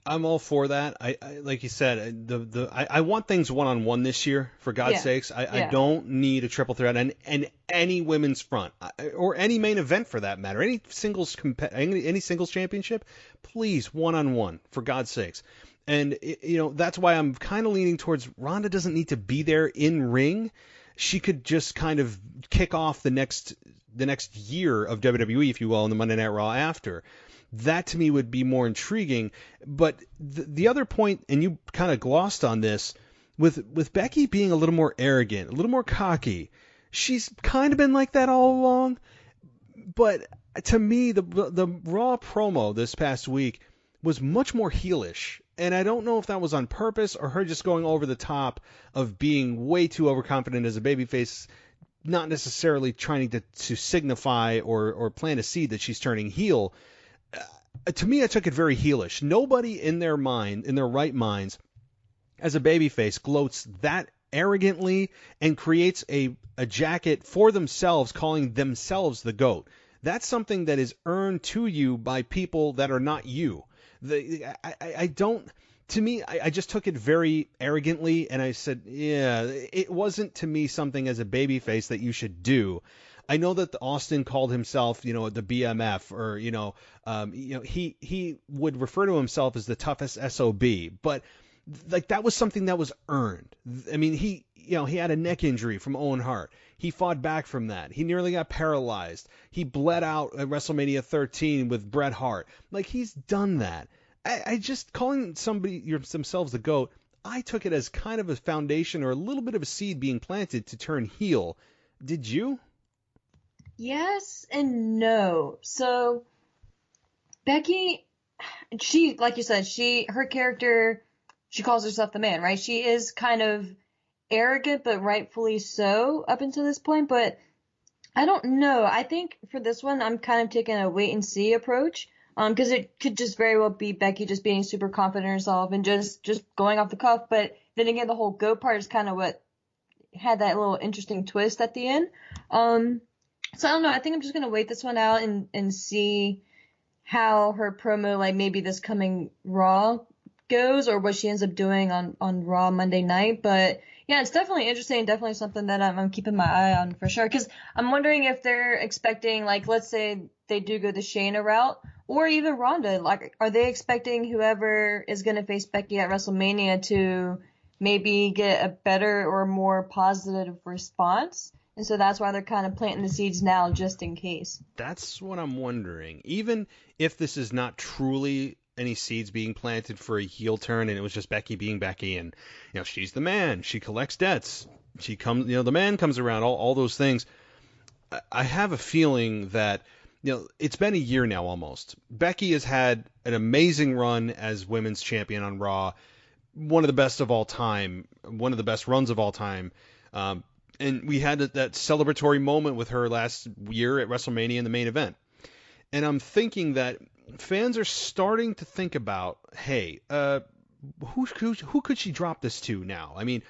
I'm all for that. I like you said, I want things one-on-one this year, for God's sakes. I don't need a triple threat and any women's front or any main event for that matter. Any singles championship, please, one-on-one, for God's sakes. And that's why I'm kind of leaning towards Ronda doesn't need to be there in ring. She could just kind of kick off the next year of WWE, if you will, on the Monday Night Raw after. That to me would be more intriguing. But the other point, and you kind of glossed on this, with Becky being a little more arrogant, a little more cocky, she's kind of been like that all along. But to me, the Raw promo this past week was much more heelish. And I don't know if that was on purpose or her just going over the top of being way too overconfident as a babyface, not necessarily trying to signify or plant a seed that she's turning heel. To me, I took it very heelish. Nobody in their right minds, as a babyface, gloats that arrogantly and creates a jacket for themselves, calling themselves the GOAT. That's something that is earned to you by people that are not you. I just took it very arrogantly, and I said, it wasn't to me something as a babyface that you should do. I know that Austin called himself, the BMF, or he would refer to himself as the toughest SOB, but like that was something that was earned. I mean, he had a neck injury from Owen Hart. He fought back from that. He nearly got paralyzed. He bled out at WrestleMania 13 with Bret Hart. Like, he's done that. I just calling themselves the GOAT, I took it as kind of a foundation or a little bit of a seed being planted to turn heel. Did you? Yes and no. So Becky, she, like you said, her character, she calls herself the man, right? She is kind of arrogant, but rightfully so up until this point. But I don't know. I think for this one, I'm kind of taking a wait and see approach. Because it could just very well be Becky just being super confident in herself and just going off the cuff. But then again, the whole GOAT part is kind of what had that little interesting twist at the end. So I don't know. I think I'm just going to wait this one out and see how her promo, like maybe this coming Raw goes, or what she ends up doing on Raw Monday night. But yeah, it's definitely interesting. Definitely something that I'm keeping my eye on for sure. Because I'm wondering if they're expecting, like, let's say they do go the Shayna route, or even Ronda. Like, are they expecting whoever is going to face Becky at WrestleMania to maybe get a better or more positive response? And so that's why they're kind of planting the seeds now just in case. That's what I'm wondering. Even if this is not truly any seeds being planted for a heel turn and it was just Becky being Becky and, she's the man, she collects debts, she comes, the man comes around, all those things. I have a feeling that, it's been a year now almost. Becky has had an amazing run as women's champion on Raw, one of the best of all time, one of the best runs of all time. And we had that celebratory moment with her last year at WrestleMania in the main event. And I'm thinking that fans are starting to think about, hey, who could she drop this to now? I mean,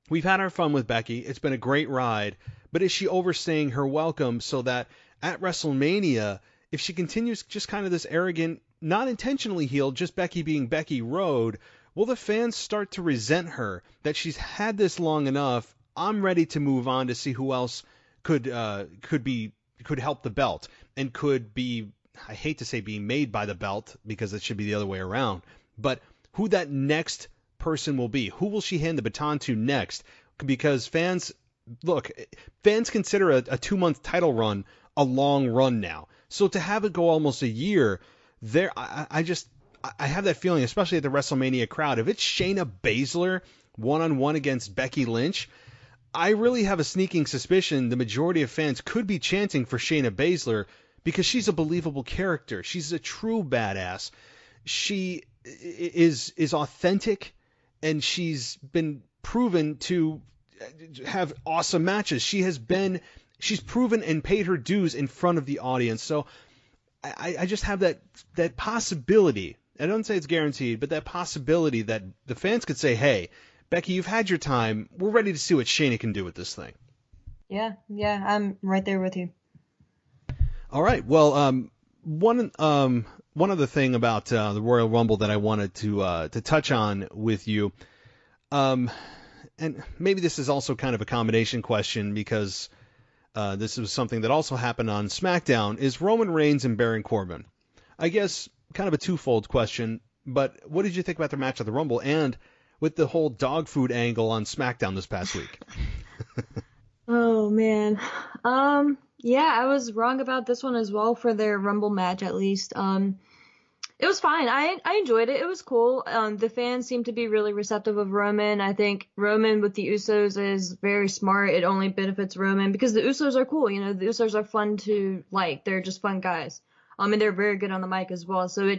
we've had our fun with Becky. It's been a great ride. But is she overstaying her welcome so that at WrestleMania, if she continues just kind of this arrogant, not intentionally heel, just Becky being Becky road, will the fans start to resent her that she's had this long enough? I'm ready to move on to see who else could help the belt and could be, I hate to say being made by the belt because it should be the other way around, but who that next person will be. Who will she hand the baton to next? Because fans consider a 2-month title run a long run now. So to have it go almost a year, I have that feeling, especially at the WrestleMania crowd, if it's Shayna Baszler one-on-one against Becky Lynch, I really have a sneaking suspicion the majority of fans could be chanting for Shayna Baszler because she's a believable character. She's a true badass. She is authentic, and she's been proven to have awesome matches. She's proven and paid her dues in front of the audience. So I just have that possibility. I don't say it's guaranteed, but that possibility that the fans could say, hey, Becky, you've had your time. We're ready to see what Shayna can do with this thing. Yeah, I'm right there with you. All right. Well, one other thing about the Royal Rumble that I wanted to touch on with you, and maybe this is also kind of a combination question because this was something that also happened on SmackDown, is Roman Reigns and Baron Corbin. I guess kind of a twofold question, but what did you think about their match at the Rumble and with the whole dog food angle on SmackDown this past week? Oh, man. Yeah, I was wrong about this one as well for their Rumble match, at least. It was fine. I enjoyed it. It was cool. The fans seemed to be really receptive of Roman. I think Roman with the Usos is very smart. It only benefits Roman because the Usos are cool. The Usos are fun to like. They're just fun guys. And they're very good on the mic as well. So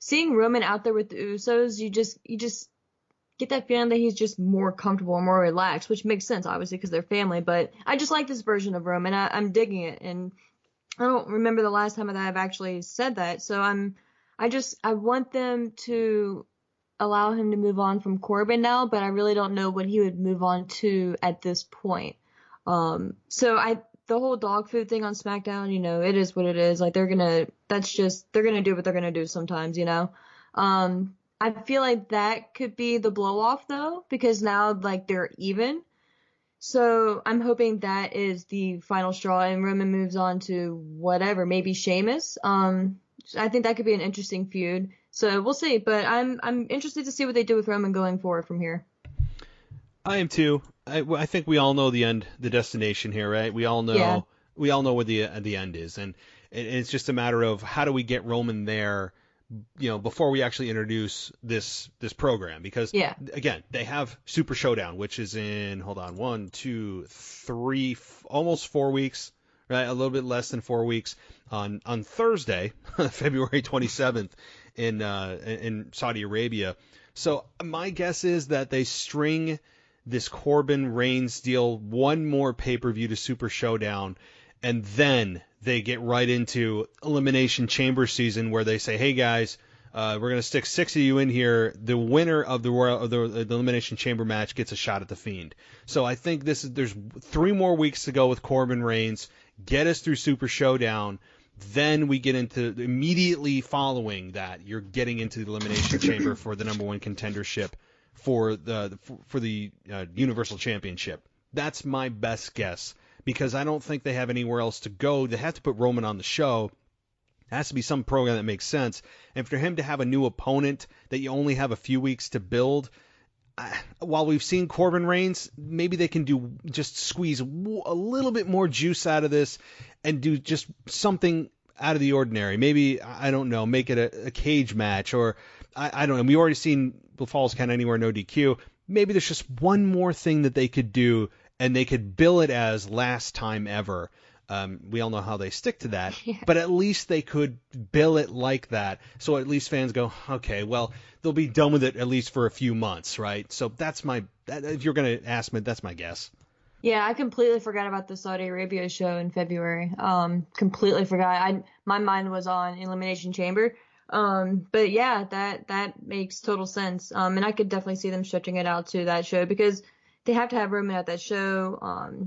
seeing Roman out there with the Usos, you just get that feeling that he's just more comfortable and more relaxed, which makes sense, obviously, because they're family. But I just like this version of Roman. I'm digging it, and I don't remember the last time that I've actually said that. So I want them to allow him to move on from Corbin now, but I really don't know what he would move on to at this point. The whole dog food thing on SmackDown, it is what it is. Like they're gonna do what they're gonna do sometimes, I feel like that could be the blow off though, because now like they're even. So I'm hoping that is the final straw and Roman moves on to whatever, maybe Sheamus. I think that could be an interesting feud. So we'll see, but I'm interested to see what they do with Roman going forward from here. I am too. I think we all know the destination here, right? We all know. Yeah. We all know where the end is, and it's just a matter of how do we get Roman there, before we actually introduce this program. Because again, they have Super Showdown, which is in 1, 2, 3, almost 4 weeks, right? A little bit less than 4 weeks on Thursday, February 27th in Saudi Arabia. So my guess is that they string this Corbin Reigns deal one more pay-per-view to Super Showdown, and then they get right into Elimination Chamber season where they say, hey guys, we're going to stick 6 of you in here. The winner of the Elimination Chamber match gets a shot at the Fiend. So I think there's 3 more weeks to go with Corbin Reigns. Get us through Super Showdown. Then we get into immediately following that. You're getting into the Elimination Chamber for the number 1 contendership for the Universal Championship. That's my best guess, because I don't think they have anywhere else to go. They have to put Roman on the show. It has to be some program that makes sense. And for him to have a new opponent that you only have a few weeks to build, while we've seen Corbin Reigns, maybe they can just squeeze a little bit more juice out of this and do just something out of the ordinary. Maybe, I don't know, make it a cage match, or I don't know. We already seen the Falls Count Anywhere, no DQ. Maybe there's just one more thing that they could do, and they could bill it as last time ever. We all know how they stick to that, but at least they could bill it like that. So at least fans go, okay, well, they'll be done with it at least for a few months, right? So if you're going to ask me, that's my guess. Yeah, I completely forgot about the Saudi Arabia show in February. Completely forgot. My mind was on Elimination Chamber. But yeah, that makes total sense. And I could definitely see them stretching it out to that show because they have to have Roman at that show.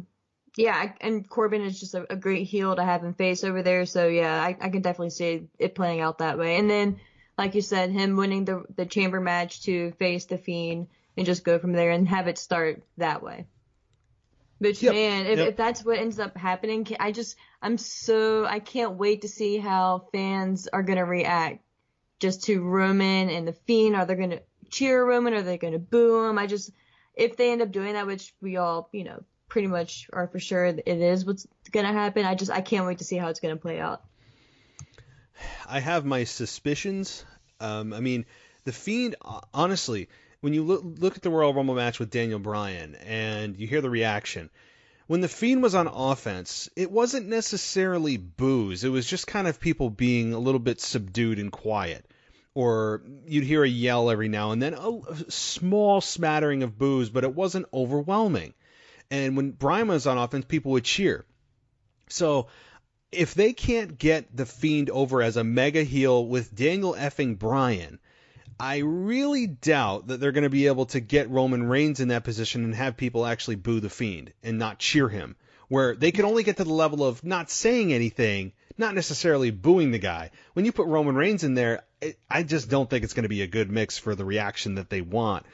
Yeah, and Corbin is just a great heel to have him face over there. So yeah, I can definitely see it playing out that way. And then, like you said, him winning the chamber match to face the Fiend and just go from there and have it start that way. Which, man, if that's what ends up happening, I can't wait to see how fans are going to react just to Roman and the Fiend. Are they going to cheer Roman? Are they going to boo him? If they end up doing that, which we all, pretty much are for sure it is what's going to happen, I can't wait to see how it's going to play out. I have my suspicions. The Fiend, honestly, when you look at the Royal Rumble match with Daniel Bryan and you hear the reaction, when the Fiend was on offense, it wasn't necessarily boos. It was just kind of people being a little bit subdued and quiet. Or you'd hear a yell every now and then, a small smattering of boos, but it wasn't overwhelming. And when Bryan was on offense, people would cheer. So if they can't get the Fiend over as a mega heel with Daniel effing Bryan, I really doubt that they're going to be able to get Roman Reigns in that position and have people actually boo the Fiend and not cheer him. Where they could only get to the level of not saying anything, not necessarily booing the guy. When you put Roman Reigns in there, I just don't think it's going to be a good mix for the reaction that they want.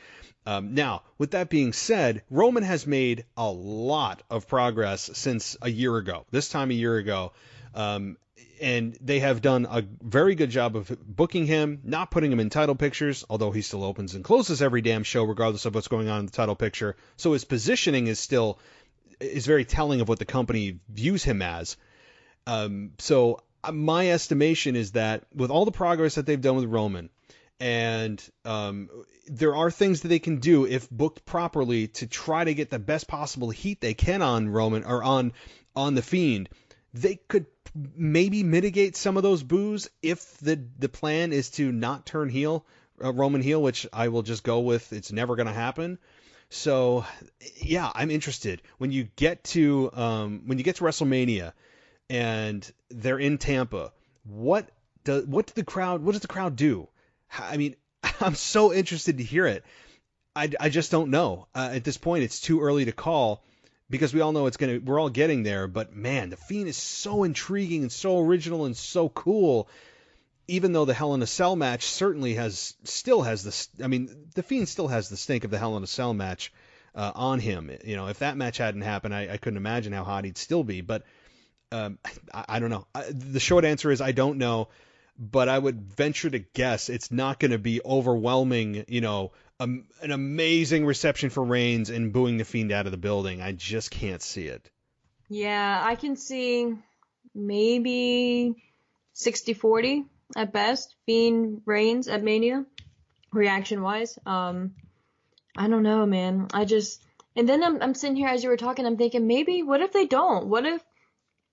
Now, with that being said, Roman has made a lot of progress since a year ago. This time a year ago. And they have done a very good job of booking him, not putting him in title pictures, although he still opens and closes every damn show regardless of what's going on in the title picture. So his positioning is very telling of what the company views him as. So my estimation is that with all the progress that they've done with Roman, and there are things that they can do if booked properly to try to get the best possible heat they can on Roman or on the Fiend, they could maybe mitigate some of those boos if the plan is to not turn Roman heel, which I will just go with. It's never going to happen. So yeah, I'm interested when you get to WrestleMania and they're in Tampa. What does the crowd do? I mean, I'm so interested to hear it. I just don't know. At this point, it's too early to call because we all know we're all getting there. But man, the Fiend is so intriguing and so original and so cool. Even though the Hell in a Cell match certainly still has this. I mean, the Fiend still has the stink of the Hell in a Cell match on him. If that match hadn't happened, I couldn't imagine how hot he'd still be. But I don't know. The short answer is I don't know. But I would venture to guess it's not going to be overwhelming, an amazing reception for Reigns and booing the Fiend out of the building. I just can't see it. Yeah, I can see maybe 60-40 at best, Fiend Reigns at Mania, reaction-wise. I don't know, man. And then I'm sitting here as you were talking, I'm thinking maybe, what if they don't? What if,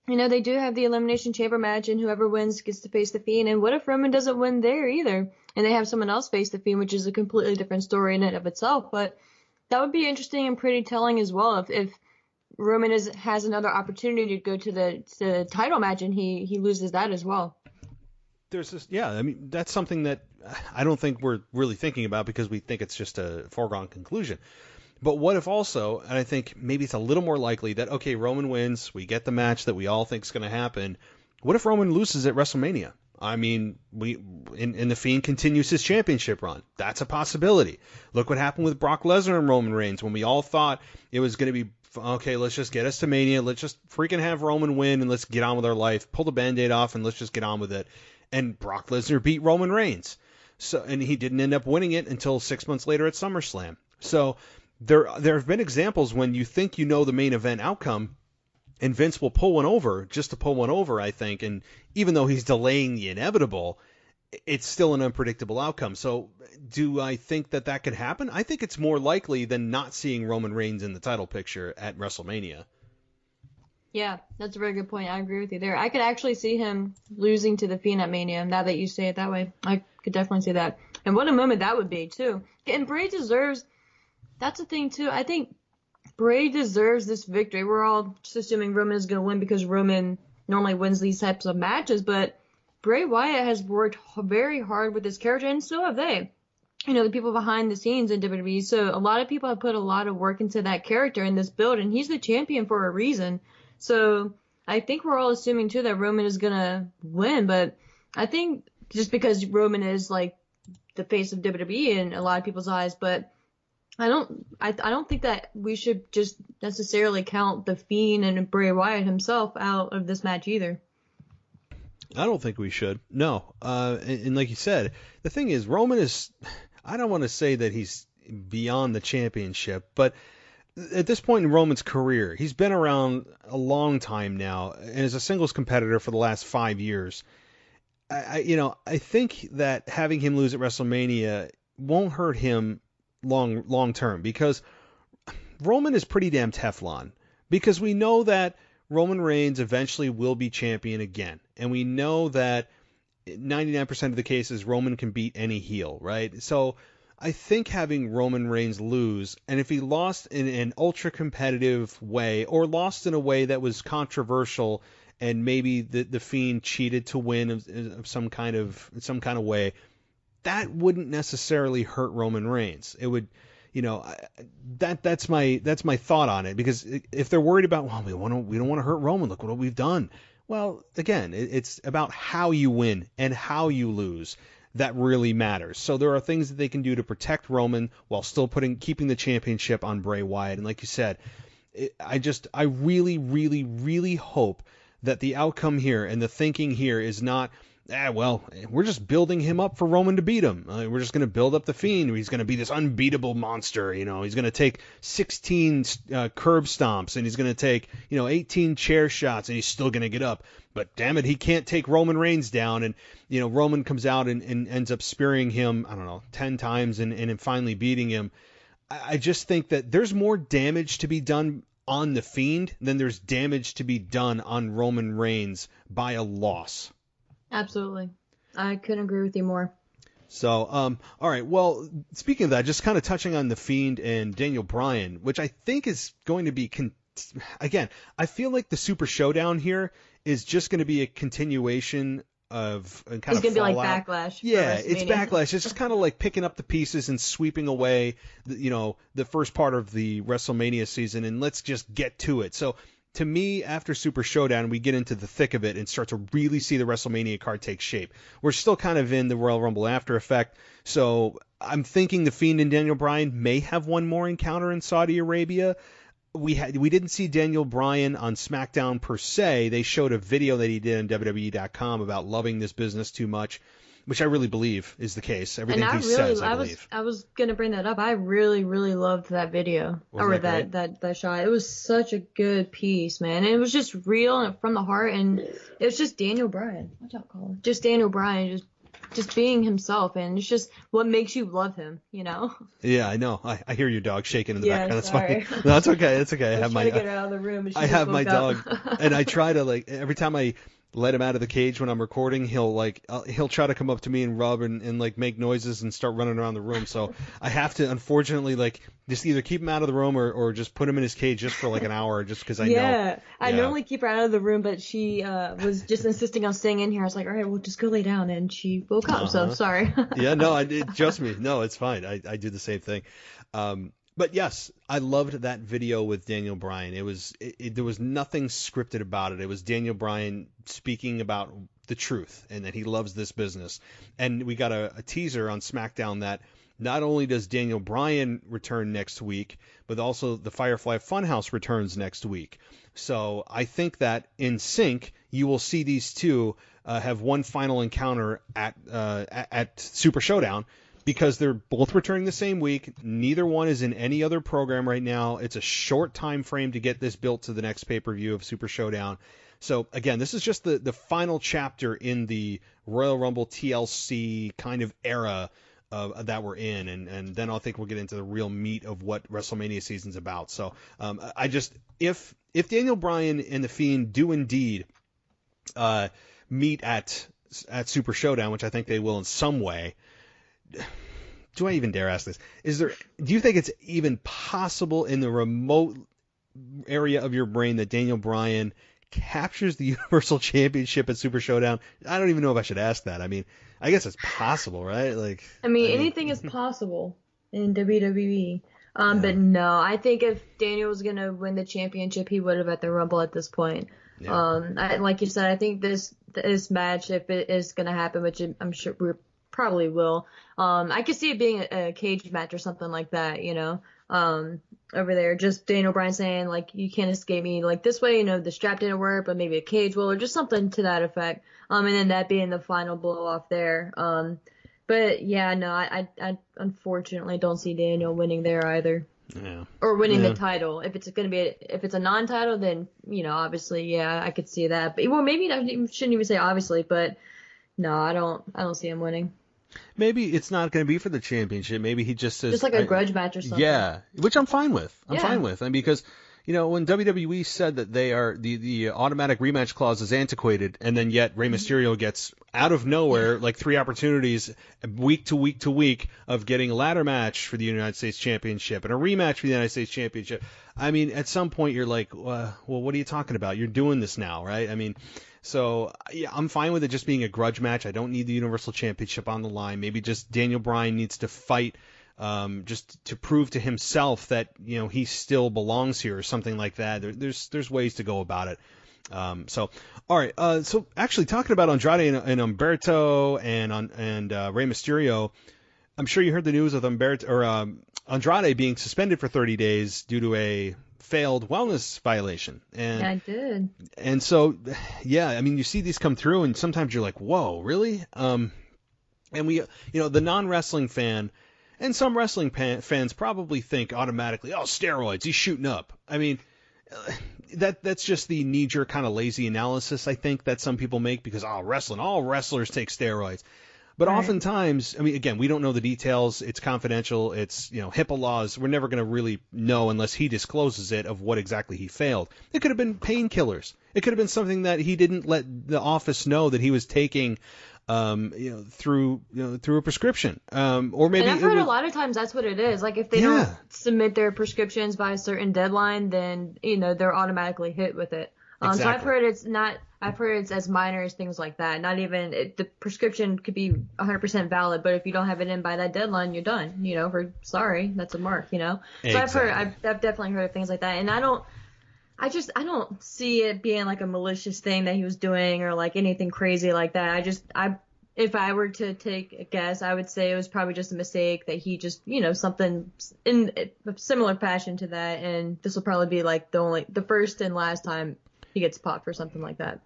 they do have the Elimination Chamber match and whoever wins gets to face the Fiend. And what if Roman doesn't win there either? And they have someone else face the Fiend, which is a completely different story in and of itself. But that would be interesting and pretty telling as well if Roman has another opportunity to go to the title match and he loses that as well. There's this, that's something that I don't think we're really thinking about because we think it's just a foregone conclusion. But what if also, and I think maybe it's a little more likely that, okay, Roman wins, we get the match that we all think is going to happen. What if Roman loses at WrestleMania? I mean, and the Fiend continues his championship run. That's a possibility. Look what happened with Brock Lesnar and Roman Reigns when we all thought it was going to be, okay, let's just get us to Mania. Let's just freaking have Roman win and let's get on with our life. Pull the Band-Aid off and let's just get on with it. And Brock Lesnar beat Roman Reigns. And he didn't end up winning it until 6 months later at SummerSlam. So there have been examples when you think you know the main event outcome, and Vince will pull one over just to pull one over, I think. And even though he's delaying the inevitable, it's still an unpredictable outcome. So do I think that could happen? I think it's more likely than not seeing Roman Reigns in the title picture at WrestleMania. Yeah, that's a very good point. I agree with you there. I could actually see him losing to the Fiend at Mania. Now that you say it that way, I could definitely see that. And what a moment that would be, too. And Bray deserves... That's the thing, too. I think Bray deserves this victory. We're all just assuming Roman is going to win because Roman normally wins these types of matches, but Bray Wyatt has worked very hard with his character, and so have they. You know, the people behind the scenes in WWE. So a lot of people have put a lot of work into that character in this build, and he's the champion for a reason. So I think we're all assuming, too, that Roman is going to win, but I think just because Roman is, like, the face of WWE in a lot of people's eyes, but I don't think that we should just necessarily count the Fiend and Bray Wyatt himself out of this match either. I don't think we should. No. And like you said, the thing is, Roman is, I don't want to say that he's beyond the championship, but at this point in Roman's career, he's been around a long time now and is a singles competitor for the last 5 years. I think that having him lose at WrestleMania won't hurt him long term, because Roman is pretty damn Teflon, because we know that Roman Reigns eventually will be champion again, and we know that 99% of the cases Roman can beat any heel, right? So I think having Roman Reigns lose, and if he lost in an ultra competitive way or lost in a way that was controversial and maybe the Fiend cheated to win of some kind of way, that wouldn't necessarily hurt Roman Reigns. It would, that's my thought on it, because if they're worried about, well, we don't want to hurt Roman, look what we've done. Well, again, it's about how you win and how you lose that really matters. So there are things that they can do to protect Roman while still keeping the championship on Bray Wyatt. And like you said, I really, really, really hope that the outcome here and the thinking here is not, we're just building him up for Roman to beat him. We're just going to build up the Fiend. He's going to be this unbeatable monster. He's going to take 16 curb stomps, and he's going to take 18 chair shots, and he's still going to get up. But damn it, he can't take Roman Reigns down. And Roman comes out and ends up spearing him, 10 times and finally beating him. I just think that there's more damage to be done on the Fiend than there's damage to be done on Roman Reigns by a loss. Absolutely. I couldn't agree with you more. So, all right. Well, speaking of that, just kind of touching on the Fiend and Daniel Bryan, which I think is going to be, again, I feel like the Super Showdown here is just going to be a continuation of kind of. It's going to be like Backlash. Yeah, it's Backlash. It's just kind of like picking up the pieces and sweeping away, the first part of the WrestleMania season, and let's just get to it. So, to me, after Super Showdown, we get into the thick of it and start to really see the WrestleMania card take shape. We're still kind of in the Royal Rumble after effect, so I'm thinking the Fiend and Daniel Bryan may have one more encounter in Saudi Arabia. We didn't see Daniel Bryan on Smackdown per se. They showed a video that he did on WWE.com about loving this business too much, which I really believe is the case. Everything he says, I believe. I was going to bring that up. I really, really loved that video. That shot. It was such a good piece, man. And it was just real and from the heart. And it was just Daniel Bryan. What y'all call it? Just Daniel Bryan, just being himself. And it's just what makes you love him, Yeah, I know. I hear your dog shaking in the background. That's sorry. fine. No, that's okay. It's okay. I have get her out of the room. I have my dog, and I try to every time I let him out of the cage when I'm recording, he'll try to come up to me and rub and make noises and start running around the room. So I have to, unfortunately, just either keep him out of the room or just put him in his cage just for an hour, just because I know. Yeah, I normally keep her out of the room, but she was just insisting on staying in here. I was like, all right, well, just go lay down, and she woke up. So sorry. Yeah, no, trust me, no, it's fine. I do the same thing. But yes, I loved that video with Daniel Bryan. There was nothing scripted about it. It was Daniel Bryan speaking about the truth and that he loves this business. And we got a teaser on SmackDown that not only does Daniel Bryan return next week, but also the Firefly Funhouse returns next week. So I think that in sync, you will see these two have one final encounter at Super Showdown. because they're both returning the same week. Neither one is in any other program right now. It's a short time frame to get this built to the next pay-per-view of Super Showdown. So, again, this is just the final chapter in the Royal Rumble TLC kind of era that we're in, and then I think we'll get into the real meat of what WrestleMania season's about. So, if Daniel Bryan and The Fiend do indeed meet at Super Showdown, which I think they will in some way, do I even dare ask this? Do you think it's even possible in the remote area of your brain that Daniel Bryan captures the Universal Championship at Super Showdown? I don't even know if I should ask that. I mean, I guess it's possible, right? Anything is possible in WWE. But no, I think if Daniel was going to win the championship, he would have at the Rumble at this point. Yeah. Like you said, I think this match, if it is going to happen, which I'm sure we probably will, I could see it being a cage match or something like that, over there. Just Daniel Bryan saying, like, you can't escape me, like, this way, the strap didn't work, but maybe a cage will, or just something to that effect. And then that being the final blow off there. But yeah, no, I unfortunately don't see Daniel winning there either. Yeah. Or winning the title. If it's a non-title, then, obviously, yeah, I could see that. But, well, maybe I shouldn't even say obviously, but no, I don't see him winning. Maybe it's not going to be for the championship. Maybe he just says... Just like a grudge match or something. Yeah, which I'm fine with. Fine with. Because, when WWE said that they are... The automatic rematch clause is antiquated, and then yet Rey Mysterio gets out of nowhere, like 3 opportunities week to week to week of getting a ladder match for the United States Championship and a rematch for the United States Championship. I mean, at some point you're like, well, what are you talking about? You're doing this now, right? I mean... So, yeah, I'm fine with it just being a grudge match. I don't need the Universal Championship on the line. Maybe just Daniel Bryan needs to fight just to prove to himself that, he still belongs here or something like that. There's ways to go about it. All right. So, actually, talking about Andrade and Humberto and Rey Mysterio, I'm sure you heard the news of Andrade being suspended for 30 days due to a failed wellness violation. And yeah, I did. And so, yeah, I mean, you see these come through, and sometimes you're like, whoa, really? And we, the non-wrestling fan, and some wrestling fans probably think automatically, oh, steroids, he's shooting up. I mean, that's just the knee-jerk kind of lazy analysis, I think, that some people make because, all wrestlers take steroids. But oftentimes, I mean, again, we don't know the details. It's confidential. It's, HIPAA laws. We're never going to really know unless he discloses it of what exactly he failed. It could have been painkillers. It could have been something that he didn't let the office know that he was taking, through a prescription. Or maybe. And I've heard a lot of times that's what it is. Like if they don't submit their prescriptions by a certain deadline, then, they're automatically hit with it. Exactly. So I've heard it's as minor as things like that. Not even, the prescription could be 100% valid, but if you don't have it in by that deadline, you're done, sorry, that's a mark, So Exactly. I've definitely heard of things like that. And I don't see it being like a malicious thing that he was doing or like anything crazy like that. If I were to take a guess, I would say it was probably just a mistake that he just, something in a similar fashion to that. And this will probably be like the first and last time he gets popped for something like that.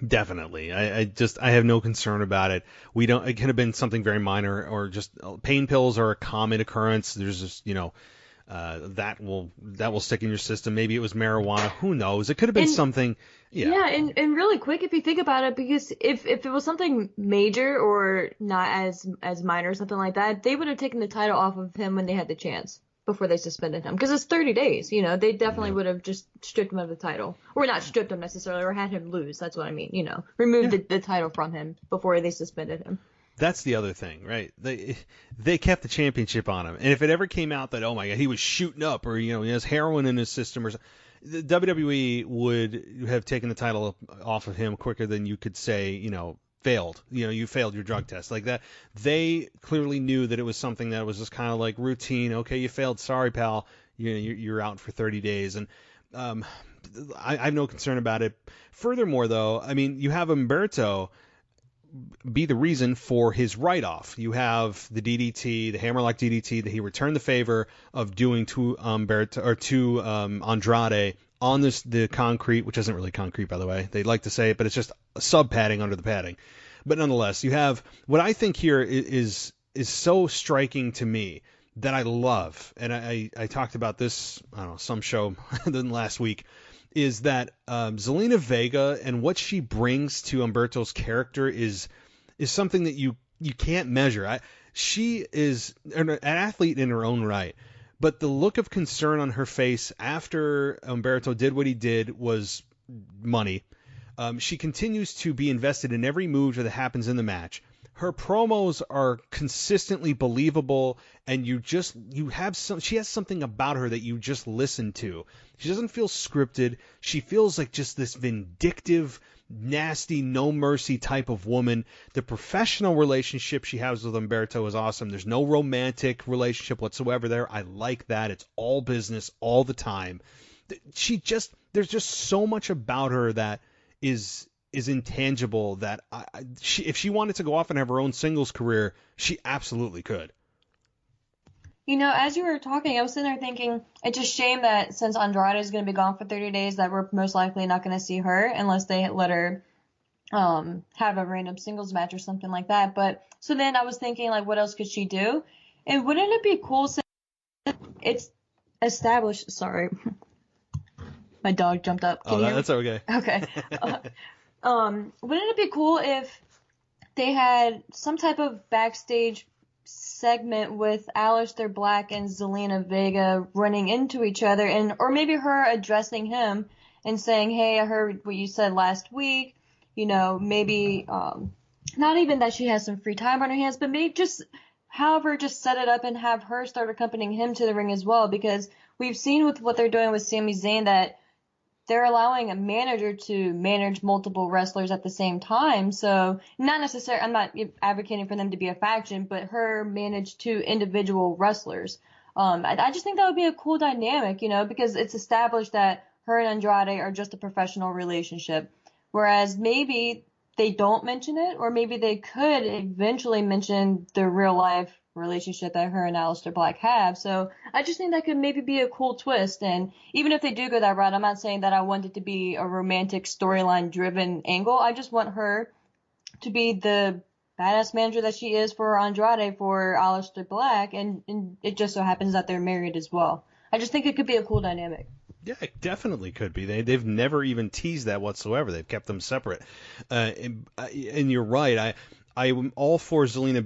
Definitely. I have no concern about it. It could have been something very minor or just pain pills are a common occurrence. There's just, that will stick in your system. Maybe it was marijuana. Who knows? It could have been something. Yeah. Yeah. And really quick, if you think about it, because if it was something major or not as minor or something like that, they would have taken the title off of him when they had the chance before they suspended him, because it's 30 days, they definitely would have just stripped him of the title, or not stripped him necessarily, or had him lose. That's what I mean, removed the title from him before they suspended him. That's the other thing, right? They kept the championship on him, and if it ever came out that, oh my God, he was shooting up, or he has heroin in his system, or something, the WWE would have taken the title off of him quicker than you could say, failed. You failed your drug test like that. They clearly knew that it was something that was just kind of like routine. Okay, you failed. Sorry, pal. You're out for 30 days. And I have no concern about it. Furthermore, though, I mean, you have Humberto be the reason for his write-off. You have the DDT, the hammerlock DDT that he returned the favor of doing to Andrade on the concrete, which isn't really concrete, by the way. They'd like to say it, but it's just a sub padding under the padding. But nonetheless, you have what I think here is so striking to me that I love, and I talked about this, I don't know, some show than last week, is that Zelina Vega and what she brings to Humberto's character is something that you can't measure. She is an athlete in her own right, but the look of concern on her face after Humberto did what he did was money. She continues to be invested in every move that happens in the match. Her promos are consistently believable, and she has something about her that you just listen to. She doesn't feel scripted. She feels like just this vindictive, nasty, no mercy type of woman. The professional relationship she has with Humberto is awesome. There's no romantic relationship whatsoever there. I like that. It's all business all the time. There's just so much about her that is intangible that if she wanted to go off and have her own singles career, she absolutely could. As you were talking, I was sitting there thinking, it's a shame that since Andrade is going to be gone for 30 days, that we're most likely not going to see her unless they let her have a random singles match or something like that. But so then I was thinking, like, what else could she do? And wouldn't it be cool since it's established? Sorry, my dog jumped up. Can you hear me? That's okay. Okay. Wouldn't it be cool if they had some type of backstage segment with Aleister Black and Zelina Vega running into each other, or maybe her addressing him and saying, "Hey, I heard what you said last week. Maybe not even that she has some free time on her hands, but maybe just set it up and have her start accompanying him to the ring as well, because we've seen with what they're doing with Sami Zayn that they're allowing a manager to manage multiple wrestlers at the same time. So not necessarily, I'm not advocating for them to be a faction, but her manage two individual wrestlers. I just think that would be a cool dynamic, because it's established that her and Andrade are just a professional relationship. Whereas maybe they don't mention it, or maybe they could eventually mention the real life relationship that her and Aleister Black have. So I just think that could maybe be a cool twist. And even if they do go that route, I'm not saying that I want it to be a romantic storyline driven angle. I just want her to be the badass manager that she is for Andrade, for Aleister Black, and it just so happens that they're married as well. I just think it could be a cool dynamic. Yeah, it definitely could be. They've never even teased that whatsoever. They've kept them separate. And you're right. I'm all for Zelina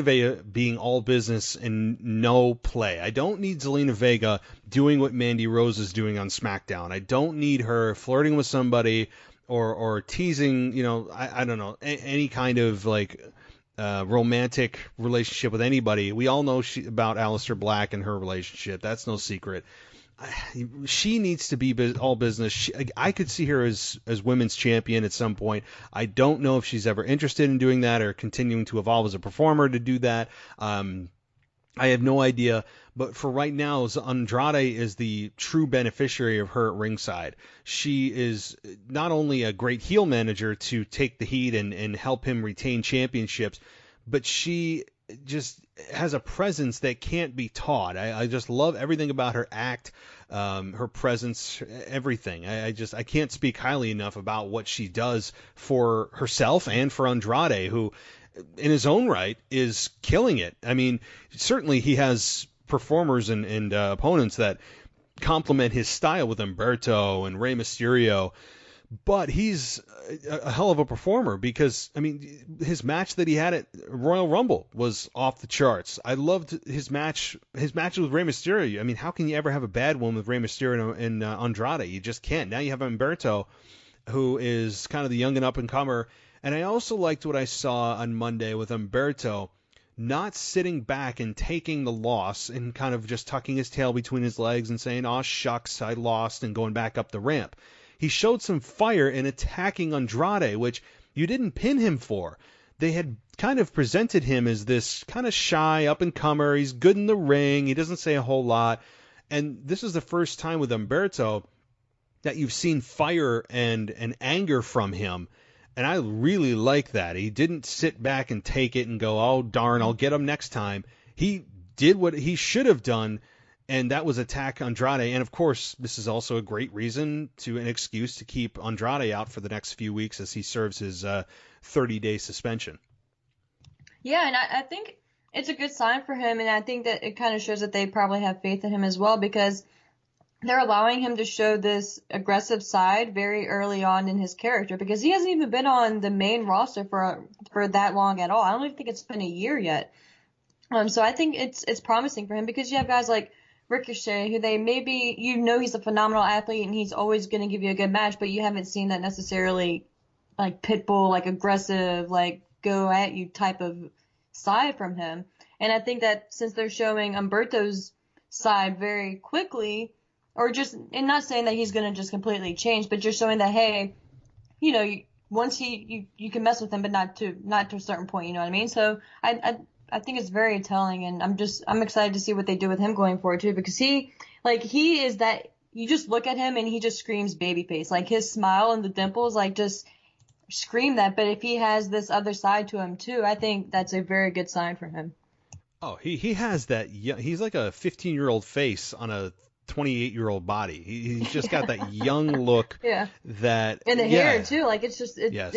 Vega being all business and no play. I don't need Zelina Vega doing what Mandy Rose is doing on SmackDown. I don't need her flirting with somebody or teasing, I don't know, any kind of romantic relationship with anybody. We all know about Aleister Black and her relationship. That's no secret. She needs to be all business. I could see her as women's champion at some point. I don't know if she's ever interested in doing that or continuing to evolve as a performer to do that. I have no idea. But for right now, Andrade is the true beneficiary of her at ringside. She is not only a great heel manager to take the heat and help him retain championships, but she just has a presence that can't be taught. I just love everything about her act, her presence, everything. I can't speak highly enough about what she does for herself and for Andrade, who in his own right is killing it. I mean, certainly he has performers and opponents that complement his style with Humberto and Rey Mysterio, but he's a hell of a performer because, I mean, his match that he had at Royal Rumble was off the charts. I loved his matches with Rey Mysterio. I mean, how can you ever have a bad one with Rey Mysterio and Andrade? You just can't. Now you have Humberto, who is kind of the young and up-and-comer. And I also liked what I saw on Monday with Humberto not sitting back and taking the loss and kind of just tucking his tail between his legs and saying, "Aw, shucks, I lost," and going back up the ramp. He showed some fire in attacking Andrade, which you didn't pin him for. They had kind of presented him as this kind of shy up-and-comer. He's good in the ring. He doesn't say a whole lot. And this is the first time with Humberto that you've seen fire and anger from him. And I really like that. He didn't sit back and take it and go, "Oh, darn, I'll get him next time." He did what he should have done, and that was attack Andrade. And, of course, this is also a great reason an excuse to keep Andrade out for the next few weeks as he serves his 30-day suspension. Yeah, and I think it's a good sign for him, and I think that it kind of shows that they probably have faith in him as well, because they're allowing him to show this aggressive side very early on in his character, because he hasn't even been on the main roster for that long at all. I don't even think it's been a year yet. So I think it's promising for him, because you have guys like Ricochet, who they maybe, he's a phenomenal athlete and he's always going to give you a good match, but you haven't seen that necessarily like Pitbull, like aggressive, like go at you type of side from him. And I think that since they're showing Humberto's side very quickly, or just, and not saying that he's going to just completely change, but just showing that, hey, once you can mess with him, but not to a certain point, you know what I mean? So I think it's very telling, and I'm excited to see what they do with him going forward too, because he is that, you just look at him and he just screams babyface. Like his smile and the dimples, like just scream that. But if he has this other side to him too, I think that's a very good sign for him. Oh, he has that. He's like a 15-year-old face on a 28-year-old body. He's just got that young look. Yeah. That, and the hair too. Like it's just it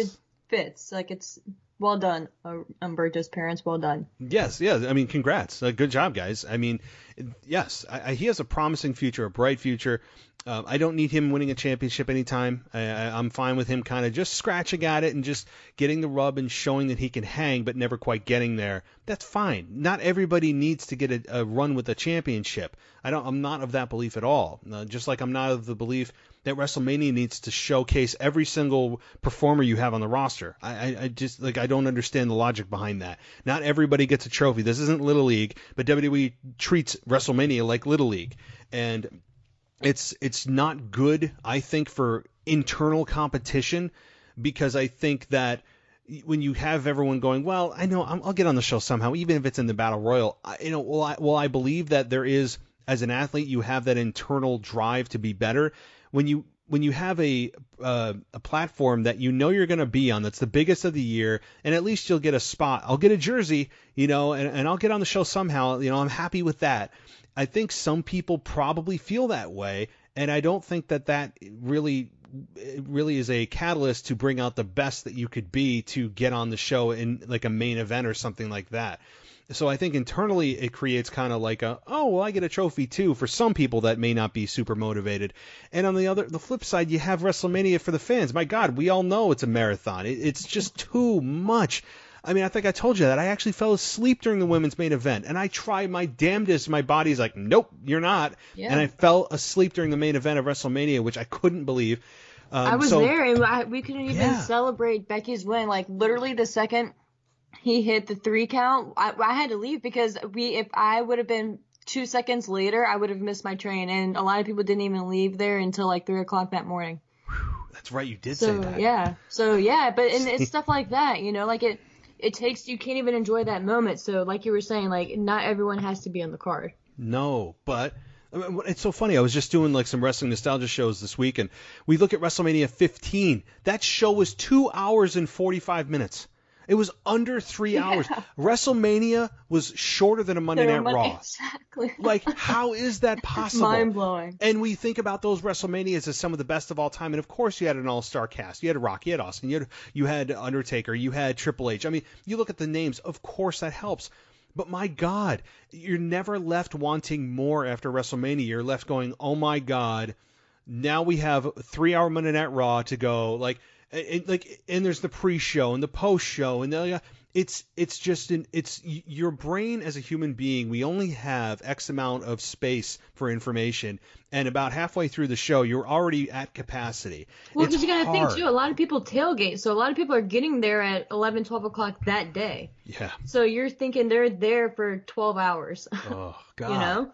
fits. Like it's well done. Humberto's parents, well done. Yes. I mean, congrats. Good job, guys. I mean, yes, he has a promising future, a bright future. I don't need him winning a championship anytime. I'm fine with him kind of just scratching at it and just getting the rub and showing that he can hang, but never quite getting there. That's fine. Not everybody needs to get a run with a championship. I'm not of that belief at all. Just like I'm not of the belief that WrestleMania needs to showcase every single performer you have on the roster. I just, like, I don't understand the logic behind that. Not everybody gets a trophy. This isn't Little League, but WWE treats WrestleMania like Little League. And it's not good, I think, for internal competition, because I think that when you have everyone going, well, I know I'll get on the show somehow, even if it's in the Battle Royal, I believe that there is, as an athlete, you have that internal drive to be better. When you have a platform that you're going to be on, that's the biggest of the year, and at least you'll get a spot. I'll get a jersey, and I'll get on the show somehow. I'm happy with that. I think some people probably feel that way, and I don't think that really is a catalyst to bring out the best that you could be to get on the show in like a main event or something like that. So I think internally it creates kind of like I get a trophy too, for some people that may not be super motivated. And on the flip side, you have WrestleMania for the fans. My God, we all know it's a marathon. It's just too much. I mean, I think I told you that. I actually fell asleep during the women's main event, and I tried my damnedest. My body's like, nope, you're not. Yeah. And I fell asleep during the main event of WrestleMania, which I couldn't believe. I was there, and we couldn't even celebrate Becky's win. Like, literally the second he hit the 3 count, I had to leave, because if I would have been 2 seconds later, I would have missed my train, and a lot of people didn't even leave there until like 3 o'clock that morning. That's right, you did say that. Yeah. But it's stuff like that, like it takes, you can't even enjoy that moment. So like you were saying, like not everyone has to be on the card. No, but it's so funny. I was just doing like some wrestling nostalgia shows this week, and we look at WrestleMania 15. That show was 2 hours and 45 minutes. It was under 3 hours. WrestleMania was shorter than a Monday Night Raw. Exactly. Like, how is that possible? Mind-blowing. And we think about those WrestleManias as some of the best of all time. And, of course, you had an all-star cast. You had Rock, you had Austin, you had Undertaker, you had Triple H. I mean, you look at the names. Of course, that helps. But, my God, you're never left wanting more after WrestleMania. You're left going, oh, my God, now we have a 3-hour Monday Night Raw to go. And there's the pre-show and the post-show, and it's your brain as a human being. We only have X amount of space for information, and about halfway through the show, you're already at capacity. Well, because you got to think too. A lot of people tailgate, so a lot of people are getting there at 11, 12 o'clock that day. Yeah. So you're thinking they're there for 12 hours. Oh God.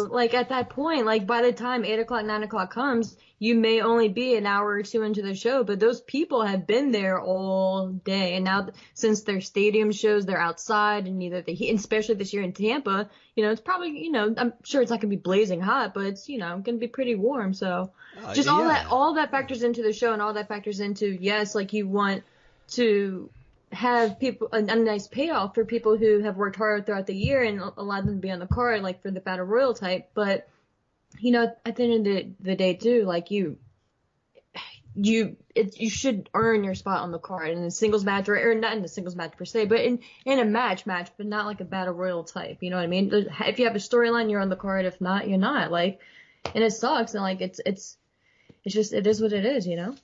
Like at that point, like by the time 8 o'clock, 9 o'clock comes, you may only be an hour or two into the show, but those people have been there all day. And now, since their stadium shows, they're outside, and either the heat, especially this year in Tampa, it's probably, I'm sure it's not going to be blazing hot, but it's, going to be pretty warm. So just all that factors into the show, and all that factors into, yes, like you want to have people, a nice payoff for people who have worked hard throughout the year and allow them to be on the card, like for the Battle Royal type. But, at the end of the day too, like you should earn your spot on the card in a singles match, or not in a singles match per se, but in a match, but not like a battle royal type. You know what I mean? If you have a storyline, you're on the card. If not, you're not. Like, and it sucks. And like it's just, it is what it is, you know.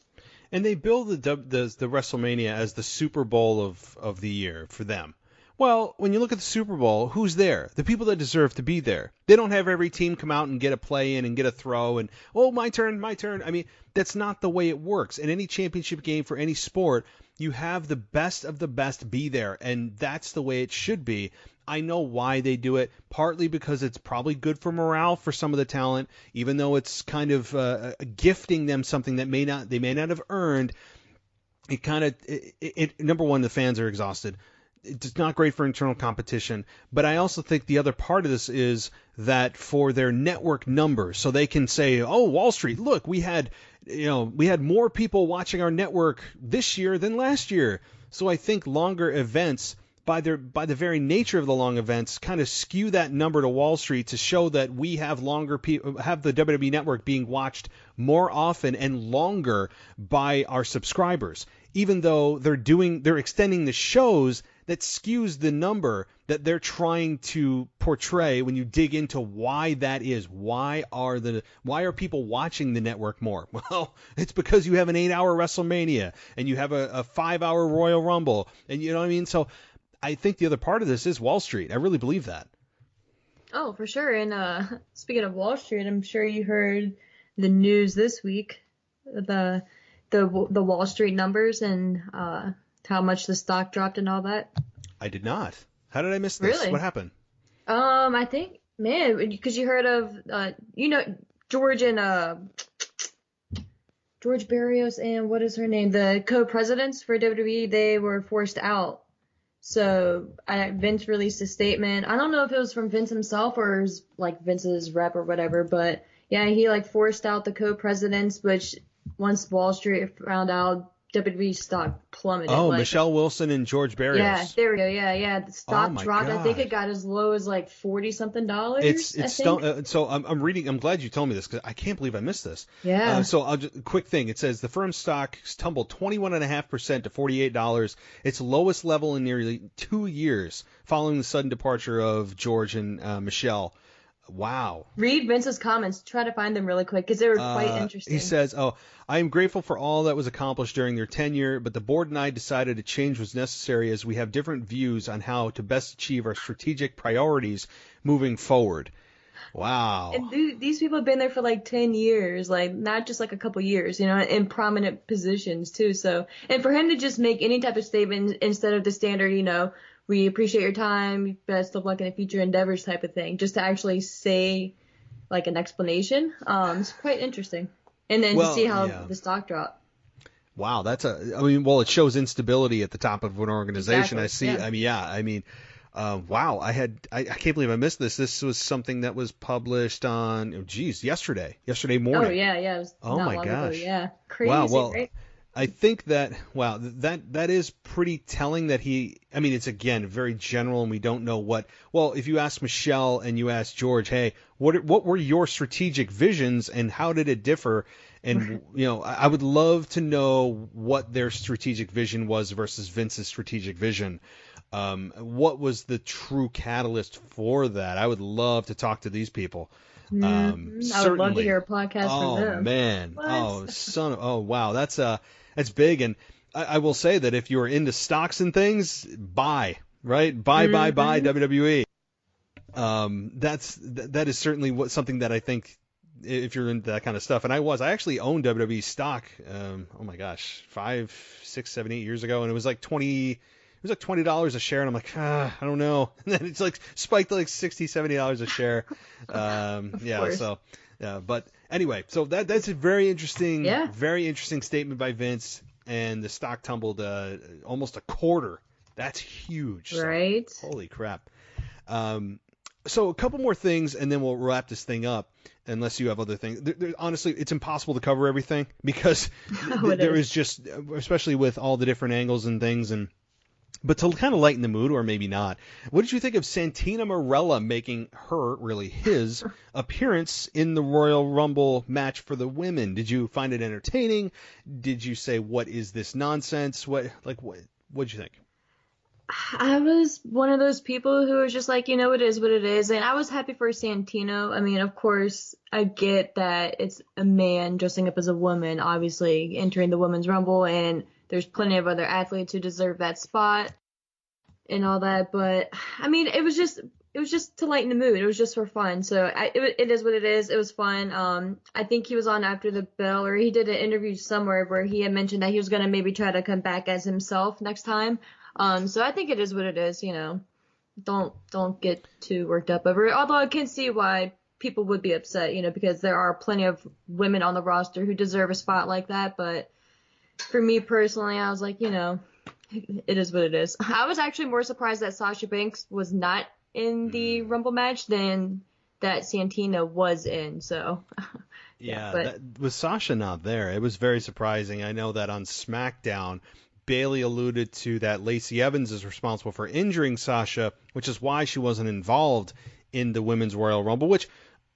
And they build the WrestleMania as the Super Bowl of the year for them. Well, when you look at the Super Bowl, who's there? The people that deserve to be there. They don't have every team come out and get a play in and get a throw and, oh, my turn, my turn. I mean, that's not the way it works. In any championship game for any sport, you have the best of the best be there, and that's the way it should be. I know why they do it, partly because it's probably good for morale for some of the talent, even though it's kind of gifting them something that they may not have earned. It kind of, number one, the fans are exhausted. It's not great for internal competition, but I also think the other part of this is that for their network numbers, so they can say, "Oh, Wall Street, look, we had more people watching our network this year than last year." So I think longer events, by the very nature of the long events, kind of skew that number to Wall Street to show that we have have the WWE network being watched more often and longer by our subscribers, even though they're extending the shows. That skews the number that they're trying to portray when you dig into why that is. Why are people watching the network more? Well, it's because you have an 8-hour WrestleMania and you have a 5-hour Royal Rumble, and you know what I mean? So I think the other part of this is Wall Street. I really believe that. Oh, for sure. And speaking of Wall Street, I'm sure you heard the news this week, the Wall Street numbers and how much the stock dropped and all that. I did not. How did I miss this? Really? What happened? I think, man, because you heard of, George Barrios and what is her name? The co-presidents for WWE, they were forced out. So Vince released a statement. I don't know if it was from Vince himself or like Vince's rep or whatever, but yeah, he like forced out the co-presidents, which once Wall Street found out, WWE stock plummeted. Oh, Michelle Wilson and George Barrios. Yeah, there we go. Yeah. The stock dropped. God. I think it got as low as like $40-something. So I'm reading. I'm glad you told me this because I can't believe I missed this. Yeah. Quick thing. It says the firm's stock tumbled 21.5% to $48. Its lowest level in nearly 2 years following the sudden departure of George and Michelle. Wow. Read Vince's comments. Try to find them really quick because they were quite interesting. He says, I am grateful for all that was accomplished during their tenure, but the board and I decided a change was necessary as we have different views on how to best achieve our strategic priorities moving forward. Wow. And these people have been there for like 10 years, like not just like a couple years, in prominent positions too. So, and for him to just make any type of statement instead of the standard, we appreciate your time, best of luck in the future endeavors type of thing, just to actually say like an explanation, it's quite interesting. And then to see how the stock dropped. Wow, it shows instability at the top of an organization. Exactly. I see. Wow, I can't believe I missed this. This was something that was published on, yesterday morning. Oh yeah. It was not my long gosh. ago. Yeah. Crazy. Wow, well, right? I think that is pretty telling that it's again very general and we don't know if you ask Michelle and you ask George, hey, what were your strategic visions and how did it differ? And, I would love to know what their strategic vision was versus Vince's strategic vision. What was the true catalyst for that? I would love to talk to these people. I would love to hear a podcast from them. Oh, man. What? Wow. That's big. And I will say that if you're into stocks and things, buy, right? Buy WWE. That is certainly something that I think if you're into that kind of stuff. And I actually owned WWE stock. Oh my gosh, 5, 6, 7, 8 years ago. And it was like $20 a share, and I'm like, I don't know. And then it's like spiked to like $60, $70 a share. But anyway, so that's a very interesting statement by Vince, and the stock tumbled almost a quarter. That's huge. Right. So, holy crap. So a couple more things, and then we'll wrap this thing up. Unless you have other things. Honestly, it's impossible to cover everything because there is just, especially with all the different angles and things and But to kind of lighten the mood, or maybe not, what did you think of Santina Marella making his appearance in the Royal Rumble match for the women? Did you find it entertaining? Did you say, what is this nonsense? What'd you think? I was one of those people who was just like, it is what it is. And I was happy for Santino. I mean, of course, I get that it's a man dressing up as a woman, obviously entering the Women's Rumble, and there's plenty of other athletes who deserve that spot and all that. But I mean, it was just to lighten the mood. It was just for fun. So it is what it is. It was fun. I think he was on After the Bell, or he did an interview somewhere where he had mentioned that he was going to maybe try to come back as himself next time. So I think it is what it is. Don't get too worked up over it. Although I can see why people would be upset, because there are plenty of women on the roster who deserve a spot like that. But for me personally, I was like, it is what it is. I was actually more surprised that Sasha Banks was not in the Rumble match than that Santina was in. So yeah, with Sasha not there, it was very surprising. I know that on SmackDown, Bayley alluded to that Lacey Evans is responsible for injuring Sasha, which is why she wasn't involved in the Women's Royal Rumble, which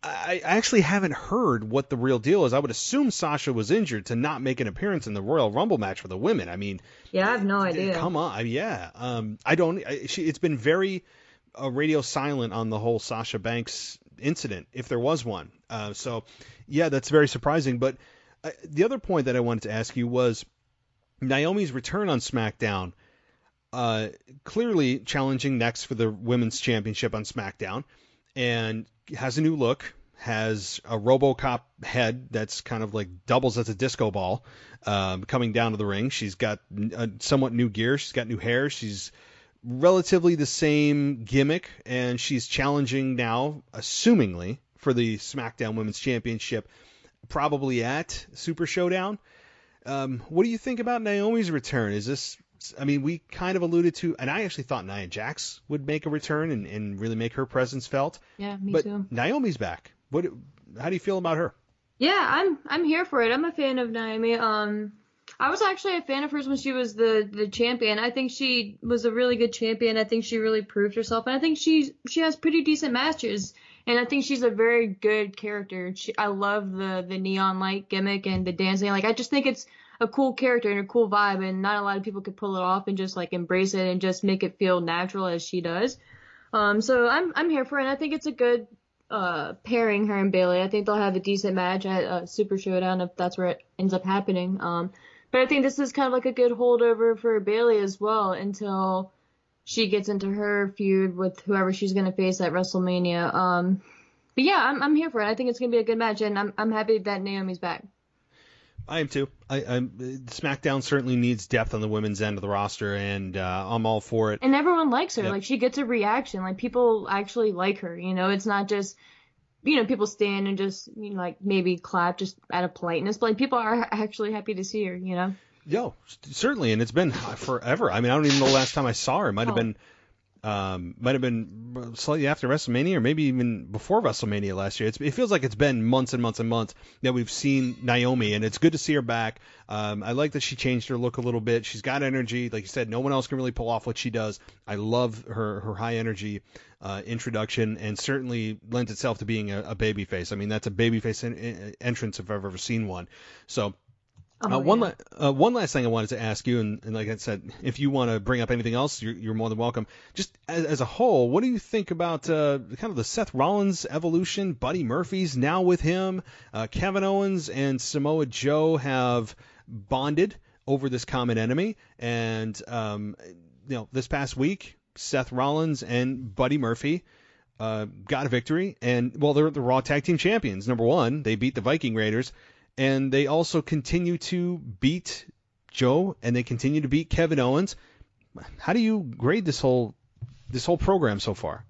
I actually haven't heard what the real deal is. I would assume Sasha was injured to not make an appearance in the Royal Rumble match for the women. I mean, yeah, I have no idea. Come on, yeah. It's been very radio silent on the whole Sasha Banks incident, if there was one. So, yeah, that's very surprising. But the other point that I wanted to ask you was Naomi's return on SmackDown, clearly challenging next for the Women's Championship on SmackDown, and has a new look, has a RoboCop head that's kind of like doubles as a disco ball coming down to the ring. She's got somewhat new gear. She's got new hair. She's relatively the same gimmick, and she's challenging now, assumingly, for the SmackDown Women's Championship, probably at Super Showdown. What do you think about Naomi's return? We kind of alluded to, and I actually thought Nia Jax would make a return and really make her presence felt. Yeah, me too. But Naomi's back. How do you feel about her? Yeah, I'm here for it. I'm a fan of Naomi. I was actually a fan of hers when she was the champion. I think she was a really good champion. I think she really proved herself, and I think she has pretty decent matches. And I think she's a very good character. I love the neon light gimmick and the dancing. Like, I just think it's a cool character and a cool vibe, and not a lot of people could pull it off and just like embrace it and just make it feel natural as she does. So I'm here for it. And I think it's a good pairing, her and Bayley. I think they'll have a decent match at Super Showdown if that's where it ends up happening. But I think this is kind of like a good holdover for Bayley as well until she gets into her feud with whoever she's going to face at WrestleMania. But yeah, I'm here for it. I think it's going to be a good match, and I'm happy that Naomi's back. I am too. SmackDown certainly needs depth on the women's end of the roster, and I'm all for it. And everyone likes her. Yep. Like, she gets a reaction. Like, people actually like her. It's not just, people stand and just, like maybe clap just out of politeness. But like, people are actually happy to see her. Yo, certainly, and it's been forever. I mean, I don't even know the last time I saw her. It might have been slightly after WrestleMania, or maybe even before WrestleMania last year. It feels like it's been months and months and months that we've seen Naomi, and it's good to see her back. I like that she changed her look a little bit. She's got energy. Like you said, no one else can really pull off what she does. I love her high energy introduction, and certainly lends itself to being a babyface. I mean, that's a babyface entrance if I've ever seen one. So. One last thing I wanted to ask you, and like I said, if you want to bring up anything else, you're more than welcome. Just as a whole, what do you think about kind of the Seth Rollins evolution? Buddy Murphy's now with him. Kevin Owens and Samoa Joe have bonded over this common enemy, and this past week, Seth Rollins and Buddy Murphy got a victory, and they're the Raw Tag Team Champions. Number one, they beat the Viking Raiders. And they also continue to beat Joe, and they continue to beat Kevin Owens. How do you grade this whole program so far?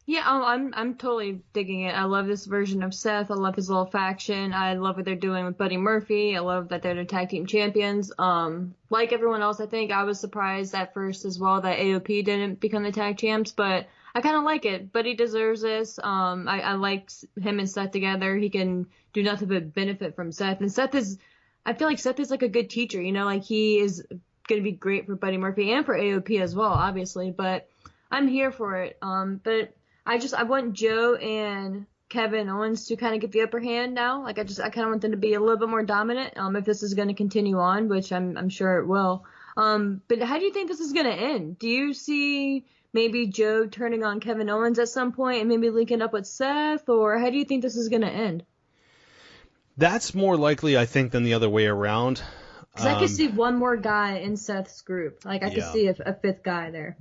Yeah, I'm totally digging it. I love this version of Seth. I love his little faction. I love what they're doing with Buddy Murphy. I love that they're the tag team champions. Like everyone else, I think I was surprised at first as well that AOP didn't become the tag champs, but I kind of like it. Buddy deserves this. I like him and Seth together. He can do nothing but benefit from Seth. And I feel like Seth is like a good teacher, like he is going to be great for Buddy Murphy and for AOP as well, obviously. But I'm here for it. But I want Joe and Kevin Owens to kind of get the upper hand now. Like I kind of want them to be a little bit more dominant. If this is going to continue on, which I'm sure it will. But how do you think this is going to end? Do you see maybe Joe turning on Kevin Owens at some point and maybe linking up with Seth, or how do you think this is going to end? That's more likely, I think, than the other way around. Because I could see one more guy in Seth's group. Like I could see a fifth guy there.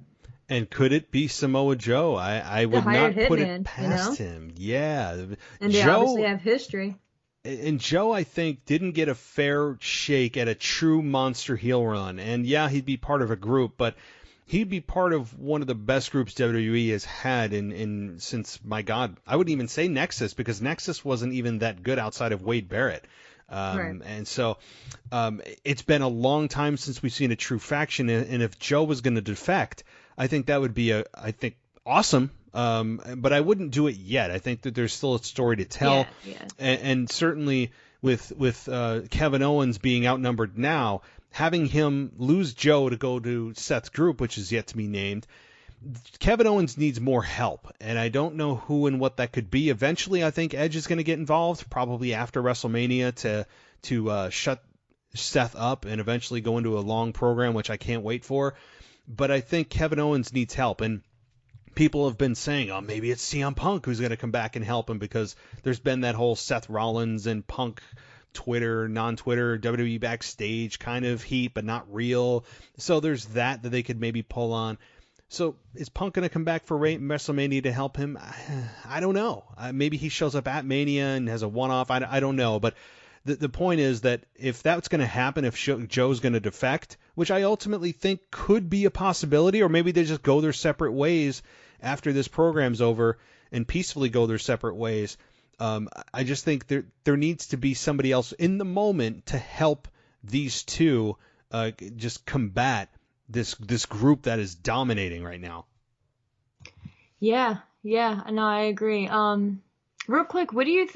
And could it be Samoa Joe? I would not put it past him. Yeah. And they obviously have history. And Joe, I think, didn't get a fair shake at a true monster heel run. And yeah, he'd be part of a group, but he'd be part of one of the best groups WWE has had in since, my God, I wouldn't even say Nexus, because Nexus wasn't even that good outside of Wade Barrett. Right. And so it's been a long time since we've seen a true faction. And if Joe was going to defect, I think that would be awesome. But I wouldn't do it yet. I think that there's still a story to tell. Yeah. And certainly with Kevin Owens being outnumbered now, having him lose Joe to go to Seth's group, which is yet to be named, Kevin Owens needs more help, and I don't know who and what that could be. Eventually, I think Edge is going to get involved, probably after WrestleMania, to shut Seth up and eventually go into a long program, which I can't wait for. But I think Kevin Owens needs help, and people have been saying, oh, maybe it's CM Punk who's going to come back and help him, because there's been that whole Seth Rollins and Punk Twitter, non-Twitter, WWE backstage kind of heat, but not real. So there's that they could maybe pull on. So is Punk going to come back for WrestleMania to help him? I don't know. Maybe he shows up at Mania and has a one-off. I don't know. But the point is that if that's going to happen, if Joe's going to defect, which I ultimately think could be a possibility, or maybe they just go their separate ways after this program's over and peacefully go their separate ways. I just think there needs to be somebody else in the moment to help these two just combat this group that is dominating right now. Yeah, no, I agree. Real quick, what do you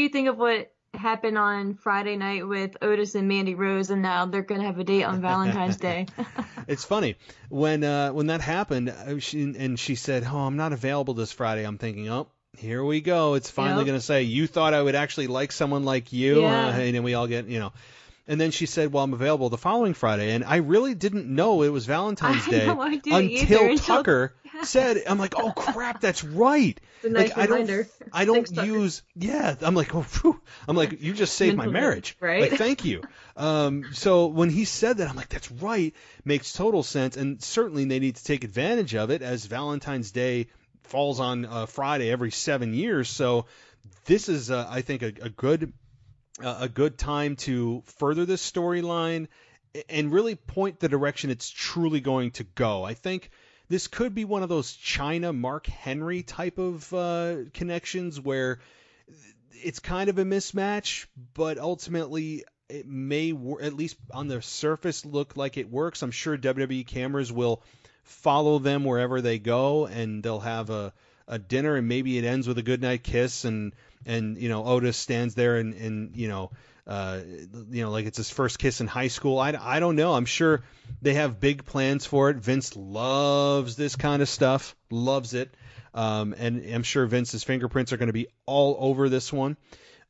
think of what happened on Friday night with Otis and Mandy Rose, and now they're gonna have a date on Valentine's Day? It's funny when that happened, she said, "Oh, I'm not available this Friday." I'm thinking, oh, here we go. It's finally gonna say, "You thought I would actually like someone like you," and then we all get, And then she said, well, I'm available the following Friday. And I really didn't know it was Valentine's Day until Tucker said, I'm like, oh, crap, that's right. It's a nice reminder. I don't use, I'm like, oh, phew. I'm like, you just saved my marriage. Right? Like, thank you. So when he said that, I'm like, that's right. Makes total sense. And certainly they need to take advantage of it, as Valentine's Day falls on Friday every 7 years. So this is, I think, a good time to further this storyline and really point the direction it's truly going to go. I think this could be one of those China Mark Henry type of connections where it's kind of a mismatch, but ultimately it may, at least on the surface, look like it works. I'm sure WWE cameras will follow them wherever they go, and they'll have a dinner, and maybe it ends with a goodnight kiss, and Otis stands there and like it's his first kiss in high school. I don't know. I'm sure they have big plans for it. Vince loves this kind of stuff, loves it. And I'm sure Vince's fingerprints are going to be all over this one.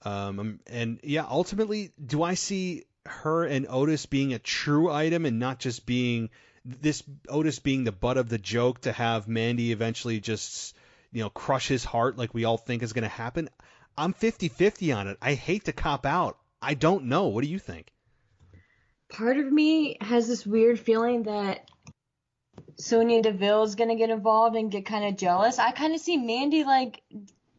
Ultimately, do I see her and Otis being a true item and not just being this Otis being the butt of the joke to have Mandy eventually just, crush his heart like we all think is going to happen? I'm 50-50 on it. I hate to cop out. I don't know. What do you think? Part of me has this weird feeling that Sonya Deville is going to get involved and get kind of jealous. I kind of see Mandy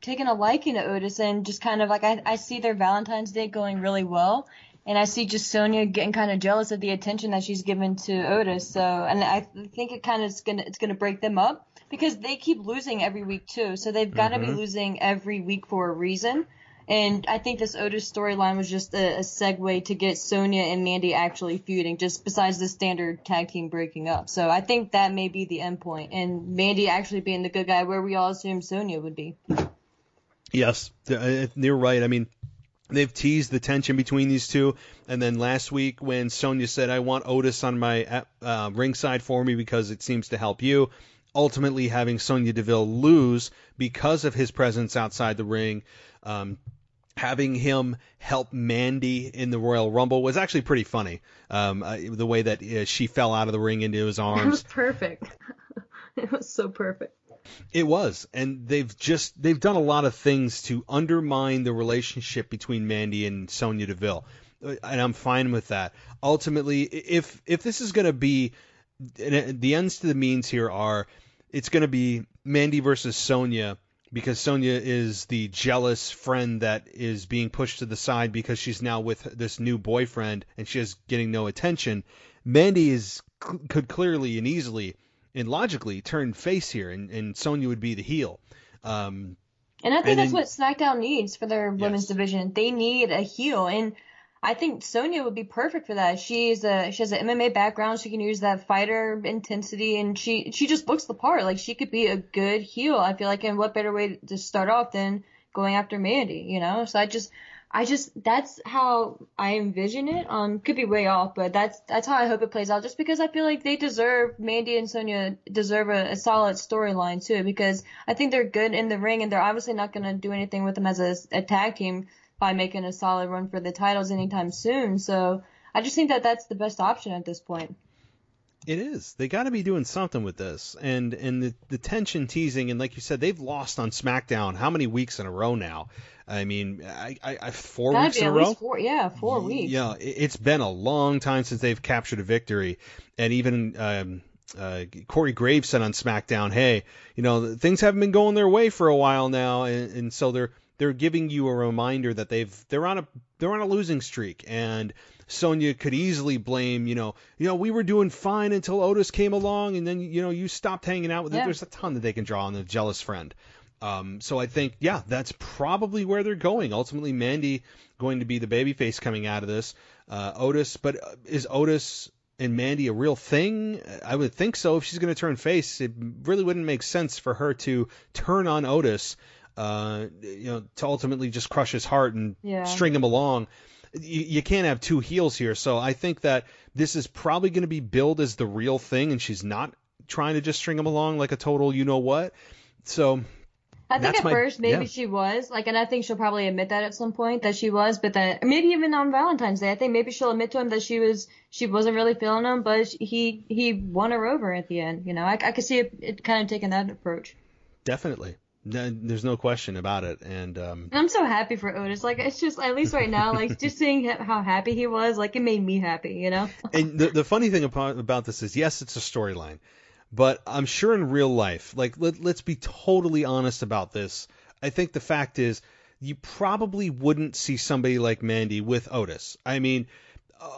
taking a liking to Otis, and just kind of I see their Valentine's Day going really well. And I see just Sonya getting kind of jealous of the attention that she's given to Otis. So, and I think it's gonna break them up, because they keep losing every week too. So they've got to be losing every week for a reason. And I think this Otis storyline was just a segue to get Sonya and Mandy actually feuding, just besides the standard tag team breaking up. So I think that may be the end point, and Mandy actually being the good guy, where we all assume Sonya would be. Yes, you're right. I mean, They've teased the tension between these two, and then last week when Sonya said, "I want Otis on my ringside for me because it seems to help you," ultimately having Sonya Deville lose because of his presence outside the ring, having him help Mandy in the Royal Rumble was actually pretty funny. The way that she fell out of the ring into his arms. It was perfect. It was so perfect. It was, and they've done a lot of things to undermine the relationship between Mandy and Sonya Deville, and I'm fine with that. Ultimately, if this is going to be, the ends to the means here are, it's going to be Mandy versus Sonya, because Sonya is the jealous friend that is being pushed to the side because she's now with this new boyfriend and she is getting no attention. Mandy could clearly and easily and logically turn face here, and Sonya would be the heel. And I think that's what SmackDown needs for their women's division. They need a heel, and I think Sonya would be perfect for that. She has an MMA background. She can use that fighter intensity, and she just looks the part. Like, she could be a good heel, I feel like, and what better way to start off than going after Mandy, you know? So I just that's how I envision it. Could be way off, but that's how I hope it plays out, just because I feel like Mandy and Sonya deserve a solid storyline too, because I think they're good in the ring, and they're obviously not going to do anything with them as a tag team by making a solid run for the titles anytime soon. So I just think that that's the best option at this point. It is. They got to be doing something with this, and the tension teasing, and like you said, they've lost on SmackDown how many weeks in a row now? I mean, I 4 weeks in a row. 4 weeks. Yeah, it's been a long time since they've captured a victory, and even Corey Graves said on SmackDown, "Hey, you know, things haven't been going their way for a while now," and so they're giving you a reminder that they're on a losing streak, and Sonya could easily blame, you know, we were doing fine until Otis came along, and then, you know, you stopped hanging out with it. There's a ton that they can draw on the jealous friend. So I think, that's probably where they're going. Ultimately, Mandy going to be the babyface coming out of this. Otis, but is Otis and Mandy a real thing? I would think so. If she's going to turn face, it really wouldn't make sense for her to turn on Otis, to ultimately just crush his heart and string him along. You can't have two heels here. So I think that this is probably going to be billed as the real thing, and she's not trying to just string him along like a total you-know-what. So I think at first maybe she was, like, and I think she'll probably admit that at some point that she was, but that maybe even on Valentine's Day, I think maybe she'll admit to him that she wasn't really feeling him, but he won her over at the end. You know, I could see it kind of taking that approach. Definitely. There's no question about it. And I'm so happy for Otis. Like, it's just, at least right now, like, just seeing how happy he was, like, it made me happy, you know? And the funny thing about this is, yes, it's a storyline, but I'm sure in real life, like, let's be totally honest about this. I think the fact is, you probably wouldn't see somebody like Mandy with Otis. I mean,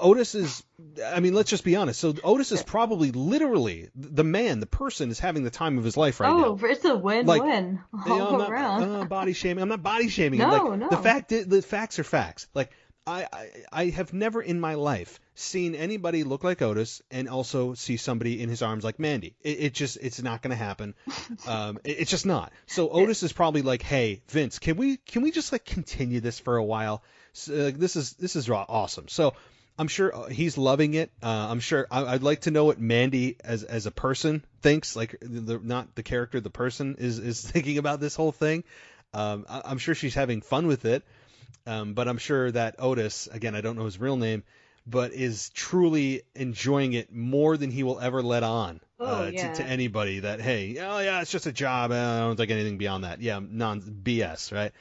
let's just be honest. So Otis is probably literally the person is having the time of his life right now. Oh, it's a win-win all around. I'm not body shaming. I'm not body shaming. No. The facts are facts. Like, I have never in my life seen anybody look like Otis and also see somebody in his arms like Mandy. It's not going to happen. It's just not. So Otis is probably like, "Hey, Vince, can we just like continue this for a while? This is awesome." So I'm sure he's loving it. I'm sure I'd like to know what Mandy as a person thinks, like not the character, the person is thinking about this whole thing. I'm sure she's having fun with it. But I'm sure that Otis, again, I don't know his real name, but is truly enjoying it more than he will ever let on to anybody. That, hey, it's just a job. I don't think anything beyond that. Yeah, BS, right?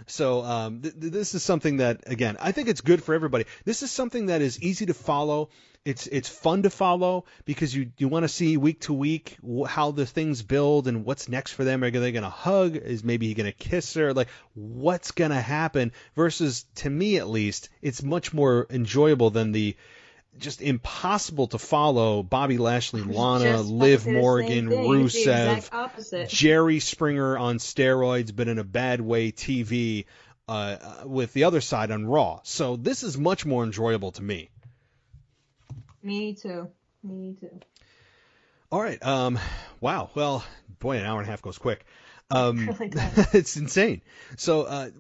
So this is something that, again, I think it's good for everybody. This is something that is easy to follow. It's fun to follow because you want to see week to week how the things build and what's next for them. Are they going to hug? Is maybe he going to kiss her? Like, what's going to happen? Versus, to me at least, it's much more enjoyable than the just impossible to follow Bobby Lashley, Lana, Liv Morgan, Rusev, Jerry Springer on steroids, but in a bad way TV with the other side on Raw. So this is much more enjoyable to me. Me too. All right. Wow. Well, boy, an hour and a half goes quick. It really does. It's insane. So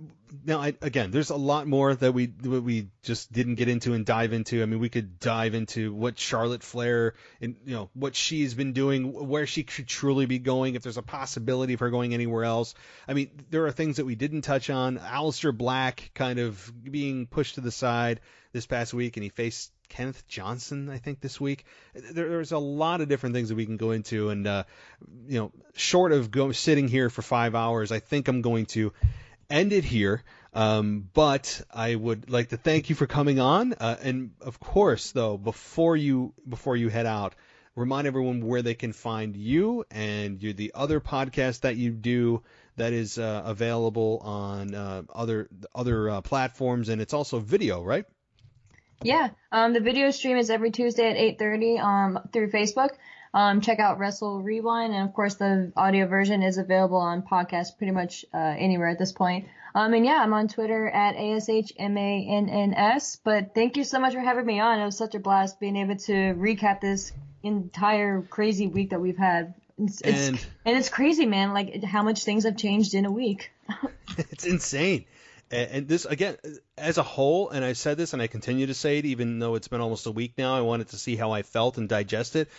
now, again, there's a lot more that we just didn't get into and dive into. I mean, we could dive into what Charlotte Flair and what she's been doing, where she could truly be going, if there's a possibility of her going anywhere else. I mean, there are things that we didn't touch on. Aleister Black kind of being pushed to the side this past week, and he faced Kenneth Johnson, I think, this week. There's a lot of different things that we can go into, and short of sitting here for 5 hours, I think I'm going to end it here. But I would like to thank you for coming on, and of course, though, before you head out, remind everyone where they can find you and the other podcast that you do that is available on other platforms, and it's also video, right? Yeah, the video stream is every Tuesday at 8:30 through Facebook. Check out Wrestle Rewind, and of course the audio version is available on podcast pretty much anywhere at this point. And yeah, I'm on Twitter at ASHMANNS. But thank you so much for having me on. It was such a blast being able to recap this entire crazy week that we've had. It's crazy, man. Like how much things have changed in a week. It's insane. And this, again, as a whole, and I said this and I continue to say it, even though it's been almost a week now, I wanted to see how I felt and digest it.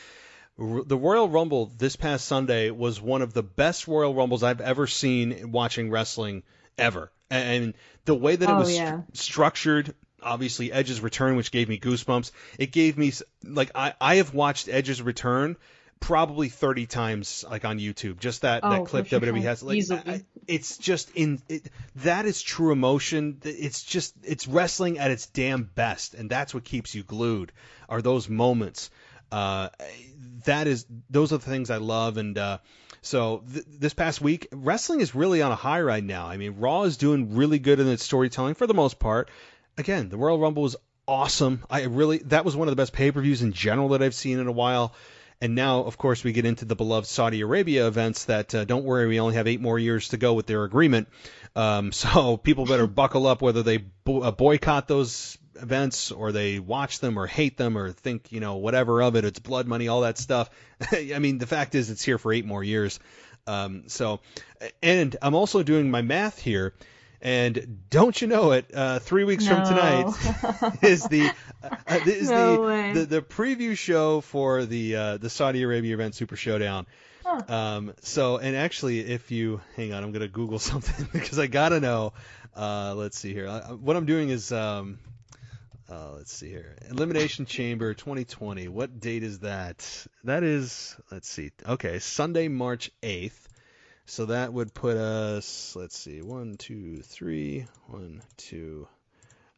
The Royal Rumble this past Sunday was one of the best Royal Rumbles I've ever seen watching wrestling ever. And the way that it was structured, obviously Edge's return, which gave me goosebumps. It gave me, like, I have watched Edge's return probably 30 times, like, on YouTube. Just that clip WWE has. Like, it's just that is true emotion. It's wrestling at its damn best, and that's what keeps you glued, are those moments. Those are the things I love. And so this past week, wrestling is really on a high right now. I mean, Raw is doing really good in its storytelling for the most part. Again, the Royal Rumble was awesome. That was one of the best pay-per-views in general that I've seen in a while. And now, of course, we get into the beloved Saudi Arabia events that, don't worry, we only have 8 more years to go with their agreement. So people better buckle up, whether they boycott those events or they watch them or hate them or think, whatever of it, it's blood money, all that stuff. I mean, the fact is it's here for 8 more years. And I'm also doing my math here. And don't you know it? 3 weeks from tonight is the preview show for the Saudi Arabia event, Super Showdown. So, and actually, if you hang on, I'm gonna Google something because I gotta know. Let's see here. What I'm doing is let's see here. Elimination Chamber 2020. What date is that? That is, let's see. Okay, Sunday, March 8th. So that would put us, let's see, 1, 2, 3, 1, 2.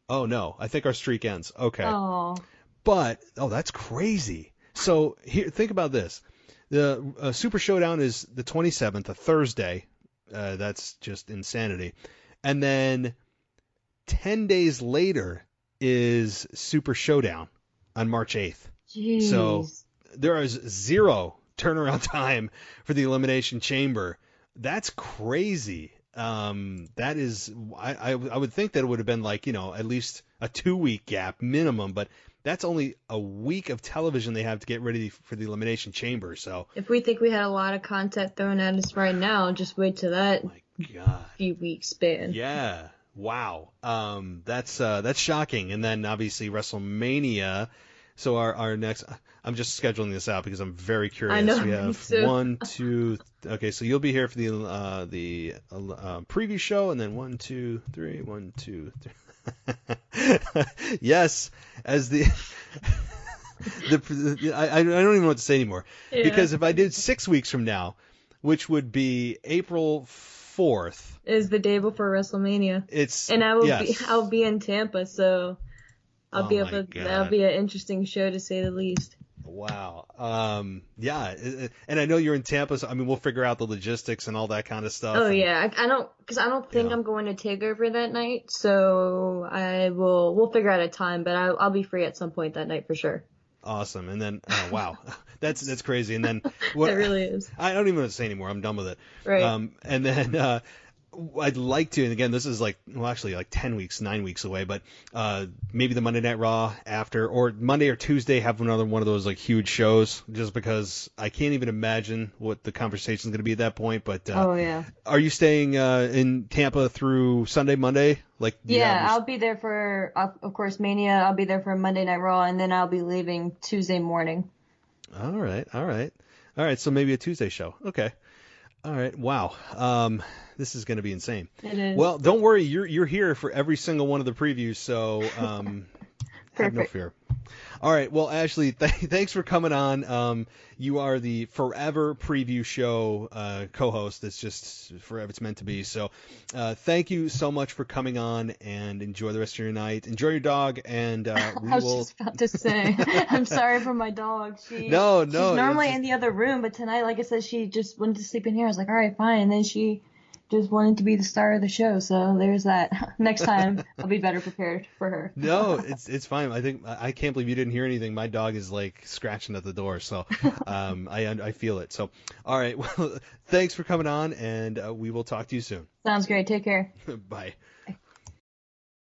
Oh, no, I think our streak ends. Okay. Oh. But, that's crazy. So here, think about this. The Super Showdown is the 27th, a Thursday. That's just insanity. And then 10 days later is Super Showdown on March 8th. Jeez. So there is 0 turnaround time for the Elimination Chamber. That's crazy. That is, I would think that it would have been like, at least a 2-week gap minimum, but that's only a week of television they have to get ready for the Elimination Chamber. So if we think we had a lot of content thrown at us right now, just wait till that few weeks span. Yeah. Wow. That's shocking. And then obviously WrestleMania. So our next, I'm just scheduling this out because I'm very curious. I know, we have 1, 2. Okay, so you'll be here for the preview show, and then 1, 2, 3, 1, 2, 3. Yes, as the I don't even know what to say anymore because if I did 6 weeks from now, which would be April 4th, is the day before WrestleMania. I'll be in Tampa, so. That'll be an interesting show to say the least. Wow. Yeah. And I know you're in Tampa, so I mean, we'll figure out the logistics and all that kind of stuff. Oh, yeah. I don't think I'm going to TakeOver that night, so we'll figure out a time, but I'll be free at some point that night for sure. Awesome. And then, wow, that's crazy. And then what? That really is. I don't even know what to say anymore. I'm done with it. Right. And then, I'd like to, and again, this is actually 9 weeks away, but maybe the Monday Night Raw after, or Monday or Tuesday, have another one of those huge shows, just because I can't even imagine what the conversation is going to be at that point. But oh yeah, are you staying in Tampa through Sunday, Monday? Yeah, I'll be there for, of course, Mania. I'll be there for Monday Night Raw, and then I'll be leaving Tuesday morning. All right. So maybe a Tuesday show. Okay. All right. Wow. This is going to be insane. It is. Well, don't worry. You're here for every single one of the previews, so have no fear. All right. Well, Ashley, thanks for coming on. You are the forever preview show co-host. It's just forever. It's meant to be. So thank you so much for coming on, and enjoy the rest of your night. Enjoy your dog, and I was just about to say, I'm sorry for my dog. No. She's normally in the other room, but tonight, like I said, she just wanted to sleep in here. I was like, all right, fine. And then she just wanted to be the star of the show, so there's that. Next time, I'll be better prepared for her. No, it's fine. I can't believe you didn't hear anything. My dog is scratching at the door, so I feel it. So, all right. Well, thanks for coming on, and we will talk to you soon. Sounds great. Take care. Bye.